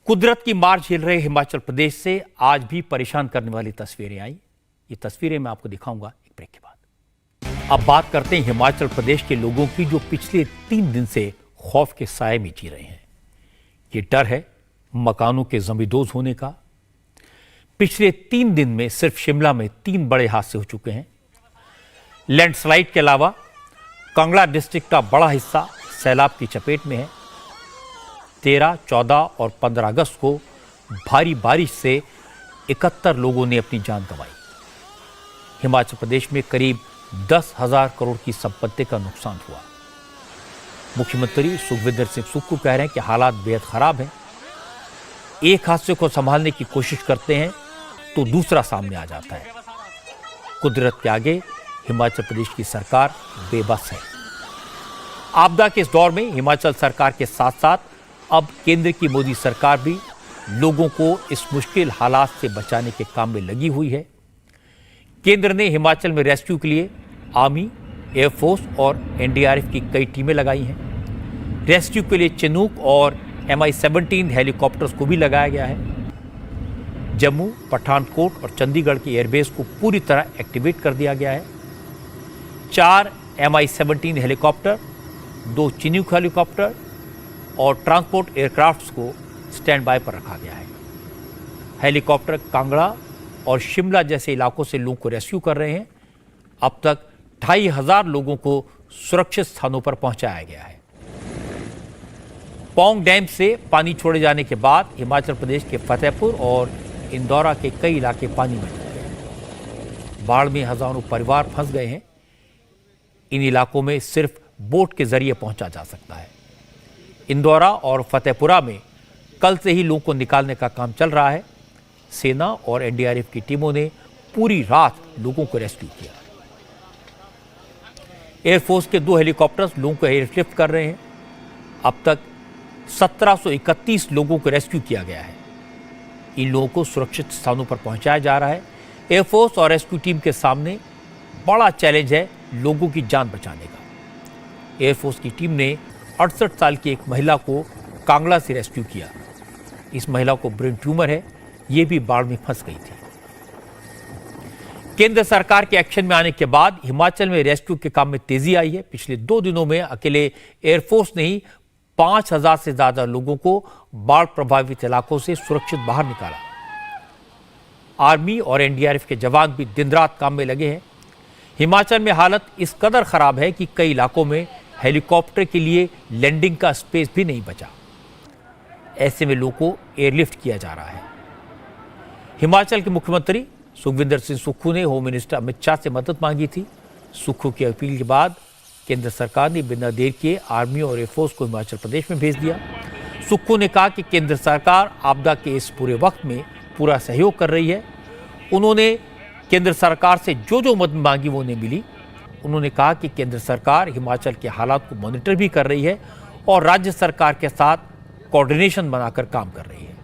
कुदरत की मार झेल रहे हिमाचल प्रदेश से आज भी परेशान करने वाली तस्वीरें आई। ये तस्वीरें मैं आपको दिखाऊंगा एक ब्रेक के बाद। अब बात करते हैं हिमाचल प्रदेश के लोगों की जो पिछले 3 दिन से खौफ के साए में जी रहे हैं। ये डर है मकानों के जमींदोज होने का। पिछले 3 दिन में सिर्फ शिमला में 3 बड़े हादसे हो चुके हैं। लैंडस्लाइड के अलावा कांगड़ा डिस्ट्रिक्ट का बड़ा हिस्सा सैलाब की चपेट में है। 13, 14 और 15 अगस्त को भारी बारिश से 71 लोगों ने अपनी जान गंवाई। हिमाचल प्रदेश में करीब 10,000 करोड़ की संपत्ति का नुकसान हुआ। मुख्यमंत्री सुखविंदर सिंह सुक्खू कह रहे हैं कि हालात बेहद खराब हैं। एक हादसे को संभालने की कोशिश करते हैं तो दूसरा सामने आ जाता है। कुदरत के आगे हिमाचल प्रदेश की सरकार बेबस है। आपदा के इस दौर में हिमाचल सरकार के साथ साथ अब केंद्र की मोदी सरकार भी लोगों को इस मुश्किल हालात से बचाने के काम में लगी हुई है। केंद्र ने हिमाचल में रेस्क्यू के लिए आर्मी, एयरफोर्स और एनडीआरएफ की कई टीमें लगाई हैं। रेस्क्यू के लिए चिनूक और MI-17 हेलीकॉप्टर्स को भी लगाया गया है। जम्मू, पठानकोट और चंडीगढ़ के एयरबेस को पूरी तरह एक्टिवेट कर दिया गया है। 4 MI-17 हेलीकॉप्टर, 2 चिनूक हेलीकॉप्टर और ट्रांसपोर्ट एयरक्राफ्ट्स को स्टैंड बाय पर रखा गया है। हेलीकॉप्टर कांगड़ा और शिमला जैसे इलाकों से लोगों को रेस्क्यू कर रहे हैं। अब तक 2500 लोगों को सुरक्षित स्थानों पर पहुंचाया गया है। पौंग डैम से पानी छोड़े जाने के बाद हिमाचल प्रदेश के फतेहपुर और इंदौरा के कई इलाके पानी में डूब गए। बाढ़ में हजारों परिवार फंस गए हैं। इन इलाकों में सिर्फ बोट के जरिए पहुंचा जा सकता है। इंदौरा और फतेहपुरा में कल से ही लोगों को निकालने का काम चल रहा है। सेना और एनडीआरएफ की टीमों ने पूरी रात लोगों को रेस्क्यू किया। एयरफोर्स के 2 हेलीकॉप्टर्स लोगों को एयरलिफ्ट कर रहे हैं। अब तक 1731 लोगों को रेस्क्यू किया गया है। इन लोगों को सुरक्षित स्थानों पर पहुंचाया जा रहा है। एयरफोर्स और रेस्क्यू टीम के सामने बड़ा चैलेंज है लोगों की जान बचाने का। एयरफोर्स की टीम ने 68 साल की एक महिला को कांगड़ा से रेस्क्यू किया। इस महिला को ब्रेन ट्यूमर है, ये भी बाढ़ में फंस गई थी। केंद्र सरकार के एक्शन में आने के बाद हिमाचल में रेस्क्यू के काम में तेजी आई है। पिछले 2 दिनों में अकेले एयरफोर्स ने ही 5000 से ज्यादा लोगों को बाढ़ प्रभावित इलाकों से सुरक्षित बाहर निकाला। आर्मी और एनडीआरएफ के जवान भी दिन रात काम में लगे हैं। हिमाचल में हालत इस कदर खराब है कि कई इलाकों में हेलीकॉप्टर के लिए लैंडिंग का स्पेस भी नहीं बचा। ऐसे में लोगों को एयरलिफ्ट किया जा रहा है। हिमाचल के मुख्यमंत्री सुखविंदर सिंह सुक्खू ने होम मिनिस्टर अमित शाह से मदद मांगी थी। सुक्खू की अपील के बाद केंद्र सरकार ने बिना देर किए आर्मी और एयरफोर्स को हिमाचल प्रदेश में भेज दिया। सुक्खू ने कहा कि केंद्र सरकार आपदा के इस पूरे वक्त में पूरा सहयोग कर रही है। उन्होंने केंद्र सरकार से जो मदद मांगी वो उन्हें मिली। उन्होंने कहा कि केंद्र सरकार हिमाचल के हालात को मॉनिटर भी कर रही है और राज्य सरकार के साथ कोऑर्डिनेशन बनाकर काम कर रही है।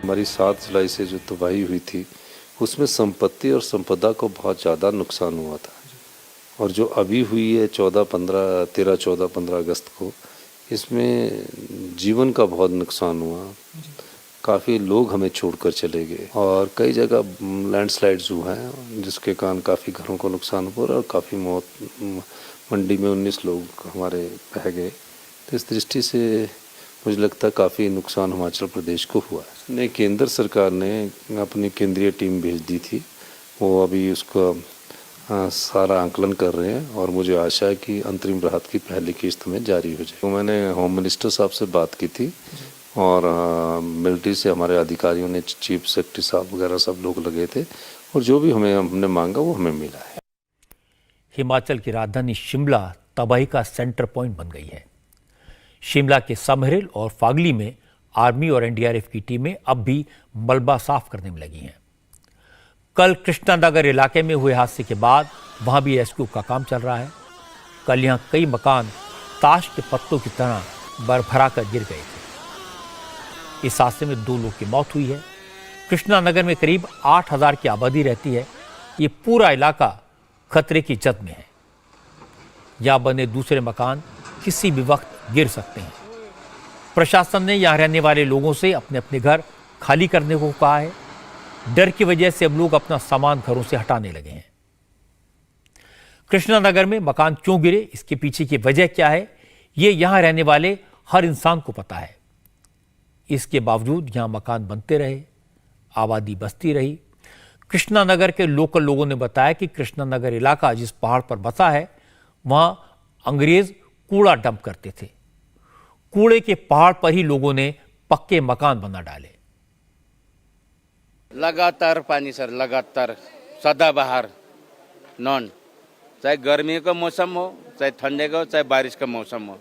हमारी 7 जुलाई से जो तबाही हुई थी उसमें संपत्ति और संपदा को बहुत ज़्यादा नुकसान हुआ था, और जो अभी हुई है 13-14-15 अगस्त को, इसमें जीवन का बहुत नुकसान हुआ। काफ़ी लोग हमें छोड़कर चले गए और कई जगह लैंडस्लाइड्स हुआ है जिसके कारण काफ़ी घरों को नुकसान हुआ और काफ़ी मौत, मंडी में 19 लोग हमारे बह गए। तो इस दृष्टि से मुझे लगता है काफ़ी नुकसान हिमाचल प्रदेश को हुआ है। ने केंद्र सरकार ने अपनी केंद्रीय टीम भेज दी थी, वो अभी उसका सारा आंकलन कर रहे हैं और मुझे आशा है कि अंतरिम राहत की पहली किस्त में जारी हो जाए। तो मैंने होम मिनिस्टर साहब से बात की थी और मिलिट्री से हमारे अधिकारियों ने, चीफ सेक्रेटरी साहब वगैरह सब लोग लगे थे और जो भी हमने मांगा वो हमें मिला है। हिमाचल की राजधानी शिमला तबाही का सेंटर पॉइंट बन गई है। शिमला के समरहिल और फागली में आर्मी और एनडीआरएफ की टीमें अब भी मलबा साफ करने में लगी हैं। कल कृष्णानगर इलाके में हुए हादसे के बाद वहां भी रेस्क्यू का काम चल रहा है। कल यहां कई मकान ताश के पत्तों की तरह बरफरा कर गिर गए थे। इस हादसे में 2 लोग की मौत हुई है। कृष्णानगर में करीब 8000 की आबादी रहती है। ये पूरा इलाका खतरे की जद में है। यहां बने दूसरे मकान किसी भी वक्त गिर सकते हैं। प्रशासन ने यहां रहने वाले लोगों से अपने अपने घर खाली करने को कहा है। डर की वजह से अब लोग अपना सामान घरों से हटाने लगे हैं। कृष्णानगर में मकान क्यों गिरे, इसके पीछे की वजह क्या है, ये यहां रहने वाले हर इंसान को पता है। इसके बावजूद यहां मकान बनते रहे, आबादी बसती रही। कृष्णानगर के लोकल लोगों ने बताया कि कृष्णानगर इलाका जिस पहाड़ पर बसा है वहां अंग्रेज कूड़ा डंप करते थे। कूड़े के पहाड़ पर ही लोगों ने पक्के मकान बना डाले। लगातार पानी सर, लगातार सदाबहार नॉन, चाहे गर्मी का मौसम हो, चाहे ठंडे का हो, चाहे बारिश का मौसम हो,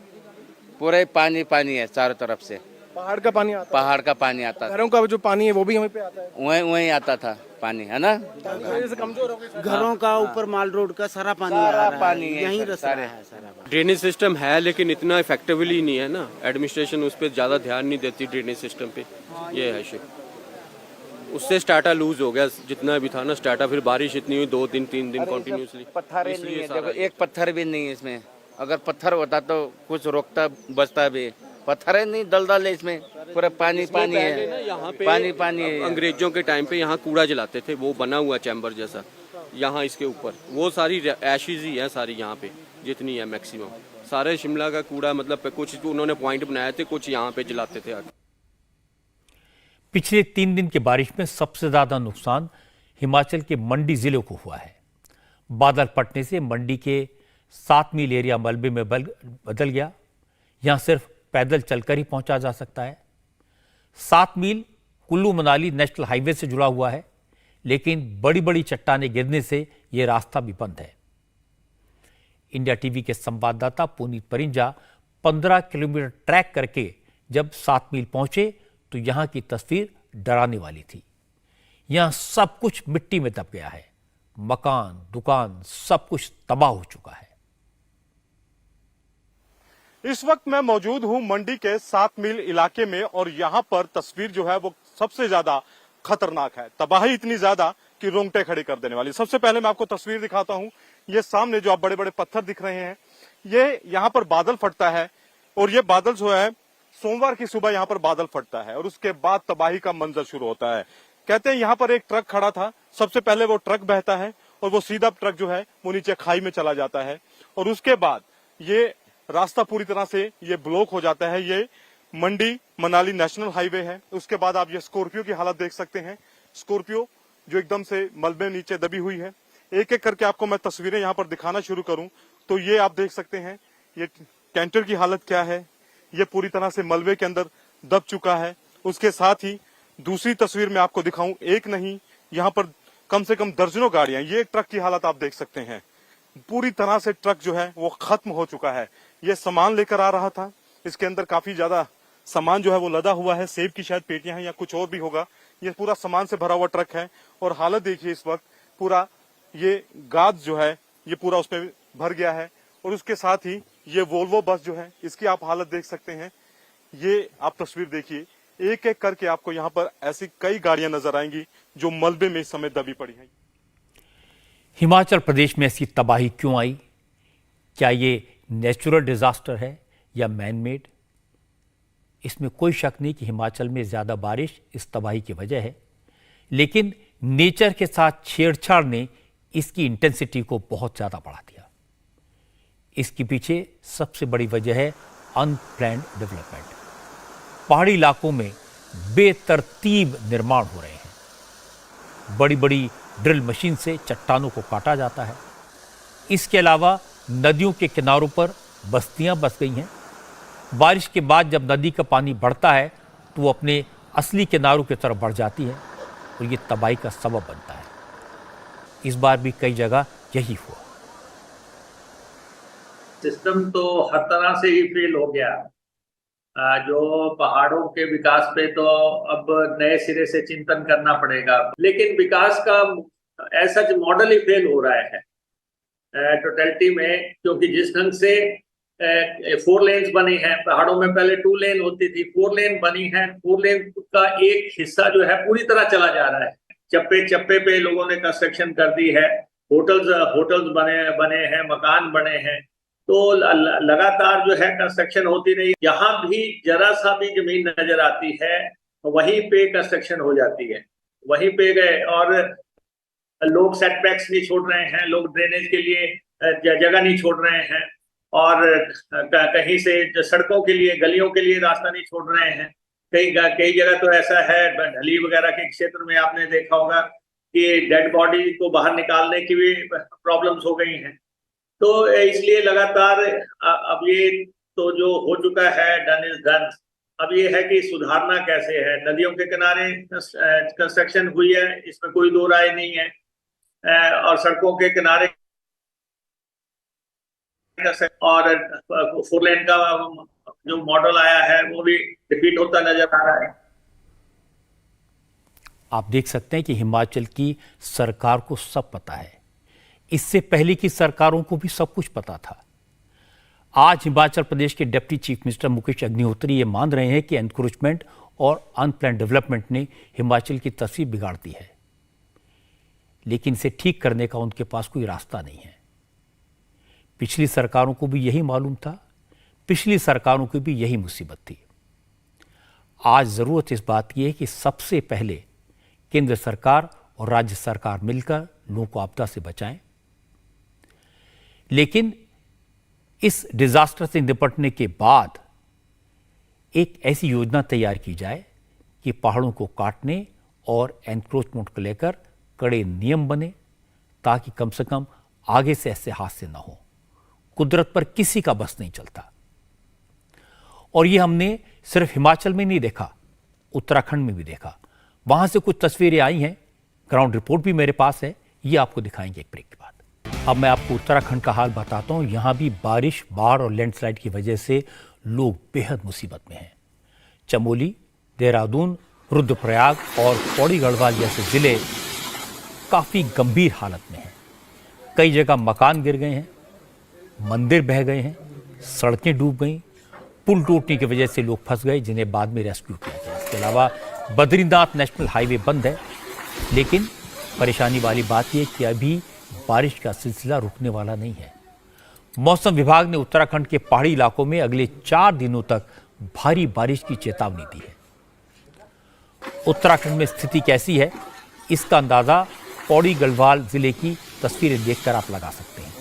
पूरा पानी पानी है चारों तरफ से। पहाड़ का पानी आता पहाड़ का पानी आता है, घरों का जो पानी है वो भी वहीं पे आता है, वहीं वहीं आता था पानी, है ना। से कमजोर हो गई। घरों का ऊपर माल रोड का सारा पानी आ रहा है, पानी है यहीं सर, रस सारे। रहा है सारा पानी। ड्रेनेज सिस्टम है लेकिन इतना इफेक्टिवली नहीं है ना, एडमिनिस्ट्रेशन उस पर ज़्यादा ध्यान नहीं देती ड्रेनेज सिस्टम पे, ये है इशू। उससे स्टार्टा लूज हो गया जितना भी था ना स्टार्टा, फिर बारिश इतनी हुई 2 दिन 3 दिन कंटिन्यूसली, पत्थर ही नहीं है, देखो एक पत्थर भी नहीं है इसमें, अगर पत्थर होता तो कुछ रोकता बचता भी, पत्थर है नहीं, दलदल है इसमें, पूरा पानी पानी है, यहाँ पे पानी पानी है। अंग्रेजों के टाइम पे यहाँ कूड़ा जलाते थे, वो बना हुआ चैम्बर जैसा यहाँ इसके ऊपर, वो सारी एशेज ही है सारी यहाँ पे जितनी है मैक्सिमम, सारे शिमला का कूड़ा, मतलब कुछ उन्होंने पॉइंट बनाए थे, कुछ यहाँ पे जलाते थे आके। पिछले 3 दिन की बारिश में सबसे ज्यादा नुकसान हिमाचल के मंडी जिले को हुआ है। बादल फटने से मंडी के 7 मील एरिया मलबे में बदल गया। यहां सिर्फ पैदल चलकर ही पहुंचा जा सकता है। 7 मील कुल्लू मनाली नेशनल हाईवे से जुड़ा हुआ है, लेकिन बड़ी बड़ी चट्टानें गिरने से यह रास्ता भी बंद है। इंडिया टीवी के संवाददाता पुनीत परिंजा 15 किलोमीटर ट्रैक करके जब 7 मील पहुंचे तो यहां की तस्वीर डराने वाली थी। यहां सब कुछ मिट्टी में दब गया है, मकान, दुकान, सब कुछ तबाह हो चुका है। इस वक्त मैं मौजूद हूं मंडी के 7 मील इलाके में और यहां पर तस्वीर जो है वो सबसे ज्यादा खतरनाक है। तबाही इतनी ज्यादा कि रोंगटे खड़े कर देने वाली। सबसे पहले मैं आपको तस्वीर दिखाता हूं। ये सामने जो आप बड़े बड़े पत्थर दिख रहे हैं, ये यहां पर बादल फटता है और ये बादल जो है सोमवार की सुबह यहां पर बादल फटता है और उसके बाद तबाही का मंजर शुरू होता है। कहते हैं यहां पर एक ट्रक खड़ा था, सबसे पहले वो ट्रक बहता है और वो सीधा ट्रक जो है वो नीचे खाई में चला जाता है और उसके बाद ये रास्ता पूरी तरह से ये ब्लॉक हो जाता है। ये मंडी मनाली नेशनल हाईवे है। उसके बाद आप ये स्कॉर्पियो की हालत देख सकते हैं, स्कॉर्पियो जो एकदम से मलबे नीचे दबी हुई है। एक एक करके आपको मैं तस्वीरें यहाँ पर दिखाना शुरू करूं तो ये आप देख सकते हैं ये कैंटर की हालत क्या है, ये पूरी तरह से मलबे के अंदर दब चुका है। उसके साथ ही दूसरी तस्वीर में आपको दिखाऊं, एक नहीं यहाँ पर कम से कम दर्जनों गाड़ियां, ये ट्रक की हालत आप देख सकते हैं, पूरी तरह से ट्रक जो है वो खत्म हो चुका है। ये सामान लेकर आ रहा था, इसके अंदर काफी ज्यादा सामान जो है वो लदा हुआ है, सेब की शायद पेटियां हैं या कुछ और भी होगा। ये पूरा सामान से भरा हुआ ट्रक है और हालत देखिए इस वक्त पूरा ये गाद जो है ये पूरा उसमें भर गया है। और उसके साथ ही ये वोल्वो बस जो है इसकी आप हालत देख सकते हैं। ये आप तस्वीर देखिए, एक एक करके आपको यहाँ पर ऐसी कई गाड़ियां नजर आएंगी जो मलबे में इस समय दबी पड़ी हैं। हिमाचल प्रदेश में ऐसी तबाही क्यों आई? क्या ये नेचुरल डिजास्टर है या मैन मेड? इसमें कोई शक नहीं कि हिमाचल में ज्यादा बारिश इस तबाही की वजह है, लेकिन नेचर के साथ छेड़छाड़ ने इसकी इंटेंसिटी को बहुत ज्यादा बढ़ा दिया। इसके पीछे सबसे बड़ी वजह है अनप्लैन्ड डेवलपमेंट। पहाड़ी इलाकों में बेतरतीब निर्माण हो रहे हैं। बड़ी बड़ी ड्रिल मशीन से चट्टानों को काटा जाता है। इसके अलावा नदियों के किनारों पर बस्तियां बस गई हैं। बारिश के बाद जब नदी का पानी बढ़ता है तो वो अपने असली किनारों की तरफ बढ़ जाती है और ये तबाही का सबब बनता है। इस बार भी कई जगह यही हुआ। सिस्टम तो हर तरह से ही फेल हो गया। जो पहाड़ों के विकास पे तो अब नए सिरे से चिंतन करना पड़ेगा, लेकिन विकास का ऐसा मॉडल ही फेल हो रहा है टोटलिटी में, क्योंकि जिस ढंग से 4 लेन्स बनी हैं, पहाड़ों में पहले 2 लेन होती थी, 4 लेन बनी है। 4 लेन का एक हिस्सा जो है पूरी तरह चला जा रहा है। चप्पे चप्पे पे लोगों ने कंस्ट्रक्शन कर दी है, होटल्स बने हैं, मकान बने हैं, तो लगातार जो है कंस्ट्रक्शन होती रही। यहाँ भी जरा सा भी जमीन नजर आती है वहीं पे कंस्ट्रक्शन हो जाती है, वहीं पे गए। और लोग सेटबैक्स नहीं छोड़ रहे हैं, लोग ड्रेनेज के लिए जगह नहीं छोड़ रहे हैं और कहीं से सड़कों के लिए, गलियों के लिए रास्ता नहीं छोड़ रहे हैं। कई जगह तो ऐसा है, ढली वगैरह के क्षेत्र में आपने देखा होगा कि डेड बॉडी को बाहर निकालने की भी प्रॉब्लम्स हो गई हैं। तो इसलिए लगातार अब ये तो जो हो चुका है डन इज डन। अब ये है कि सुधारना कैसे है। नदियों के किनारे कंस्ट्रक्शन हुई है, इसमें कोई दो राय नहीं है, और सड़कों के किनारे और 4 लेन का जो मॉडल आया है वो भी रिपीट होता नजर आ रहा है। आप देख सकते हैं कि हिमाचल की सरकार को सब पता है, इससे पहले की सरकारों को भी सब कुछ पता था। आज हिमाचल प्रदेश के deputy chief minister Mukesh Agnihotri ये मान रहे हैं कि एनक्रोचमेंट और अनप्लान डेवलपमेंट ने हिमाचल की तस्वीर बिगाड़ दी है, लेकिन इसे ठीक करने का उनके पास कोई रास्ता नहीं है। पिछली सरकारों को भी यही मालूम था, पिछली सरकारों की भी यही मुसीबत थी। आज जरूरत इस बात की है कि सबसे पहले केंद्र सरकार और राज्य सरकार मिलकर लोगों को आपदा से बचाएं, लेकिन इस डिजास्टर से निपटने के बाद एक ऐसी योजना तैयार की जाए कि पहाड़ों को काटने और एनक्रोचमेंट को लेकर कड़े नियम बने, ताकि कम से कम आगे से ऐसे हादसे ना हो। कुदरत पर किसी का बस नहीं चलता, और ये हमने सिर्फ हिमाचल में नहीं देखा, उत्तराखंड में भी देखा। वहां से कुछ तस्वीरें आई हैं, ग्राउंड रिपोर्ट भी मेरे पास है, ये आपको दिखाएंगे एक ब्रेक के बाद। अब मैं आपको उत्तराखंड का हाल बताता हूं। यहां भी बारिश, बाढ़ और लैंडस्लाइड की वजह से लोग बेहद मुसीबत में हैं। चमोली, देहरादून, रुद्रप्रयाग और पौड़ी गढ़वाल जैसे जिले काफी गंभीर हालत में हैं। कई जगह मकान गिर गए हैं, मंदिर बह गए हैं, सड़कें डूब गई, पुल टूटने की वजह से लोग फंस गए जिन्हें बाद में रेस्क्यू किया गया। इसके अलावा बद्रीनाथ नेशनल हाईवे बंद है, लेकिन परेशानी वाली बात यह कि अभी बारिश का सिलसिला रुकने वाला नहीं है। मौसम विभाग ने उत्तराखंड के पहाड़ी इलाकों में अगले 4 दिनों तक भारी बारिश की चेतावनी दी है। उत्तराखंड में स्थिति कैसी है, इसका अंदाजा पौड़ी गढ़वाल जिले की तस्वीरें देखकर आप लगा सकते हैं।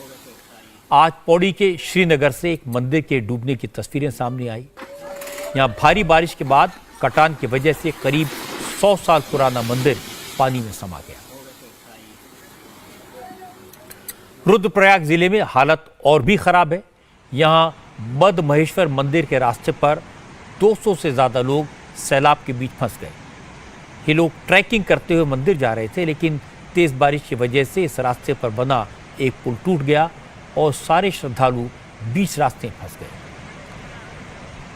आज पौड़ी के श्रीनगर से एक मंदिर के डूबने की तस्वीरें सामने आई। यहां भारी बारिश के बाद कटान की वजह से करीब 100 साल पुराना मंदिर पानी में समा गया। रुद्रप्रयाग जिले में हालत और भी खराब है। यहां मद महेश्वर मंदिर के रास्ते पर 200 से ज्यादा लोग सैलाब के बीच फंस गए। ये लोग ट्रैकिंग करते हुए मंदिर जा रहे थे, लेकिन तेज बारिश की वजह से इस रास्ते पर बना एक पुल टूट गया और सारे श्रद्धालु बीच रास्ते में फंस गए।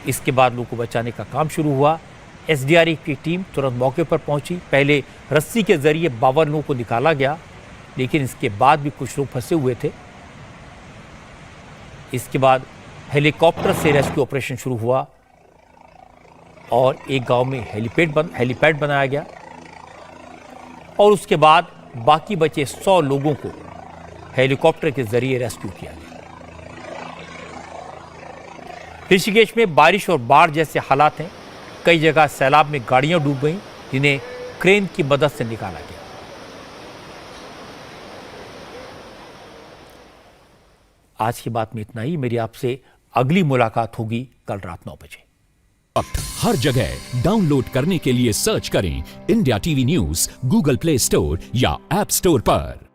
इसके बाद लोगों को बचाने का काम शुरू हुआ। एसडीआरएफ की टीम तुरंत मौके पर पहुंची। पहले रस्सी के जरिए 52 लोगों को निकाला गया, लेकिन इसके बाद भी कुछ लोग फंसे हुए थे। इसके बाद हेलीकॉप्टर से रेस्क्यू ऑपरेशन शुरू हुआ और एक गांव में हेलीपैड बनाया गया, और उसके बाद बाकी बचे 100 लोगों को हेलीकॉप्टर के जरिए रेस्क्यू किया गया। ऋषिकेश में बारिश और बाढ़ जैसे हालात हैं। कई जगह सैलाब में गाड़ियां डूब गईं, जिन्हें क्रेन की मदद से निकाला गया। आज की बात में इतना ही। मेरी आपसे अगली मुलाकात होगी कल रात 9 बजे। अब हर जगह डाउनलोड करने के लिए सर्च करें India TV news Google play store या ऐप स्टोर पर।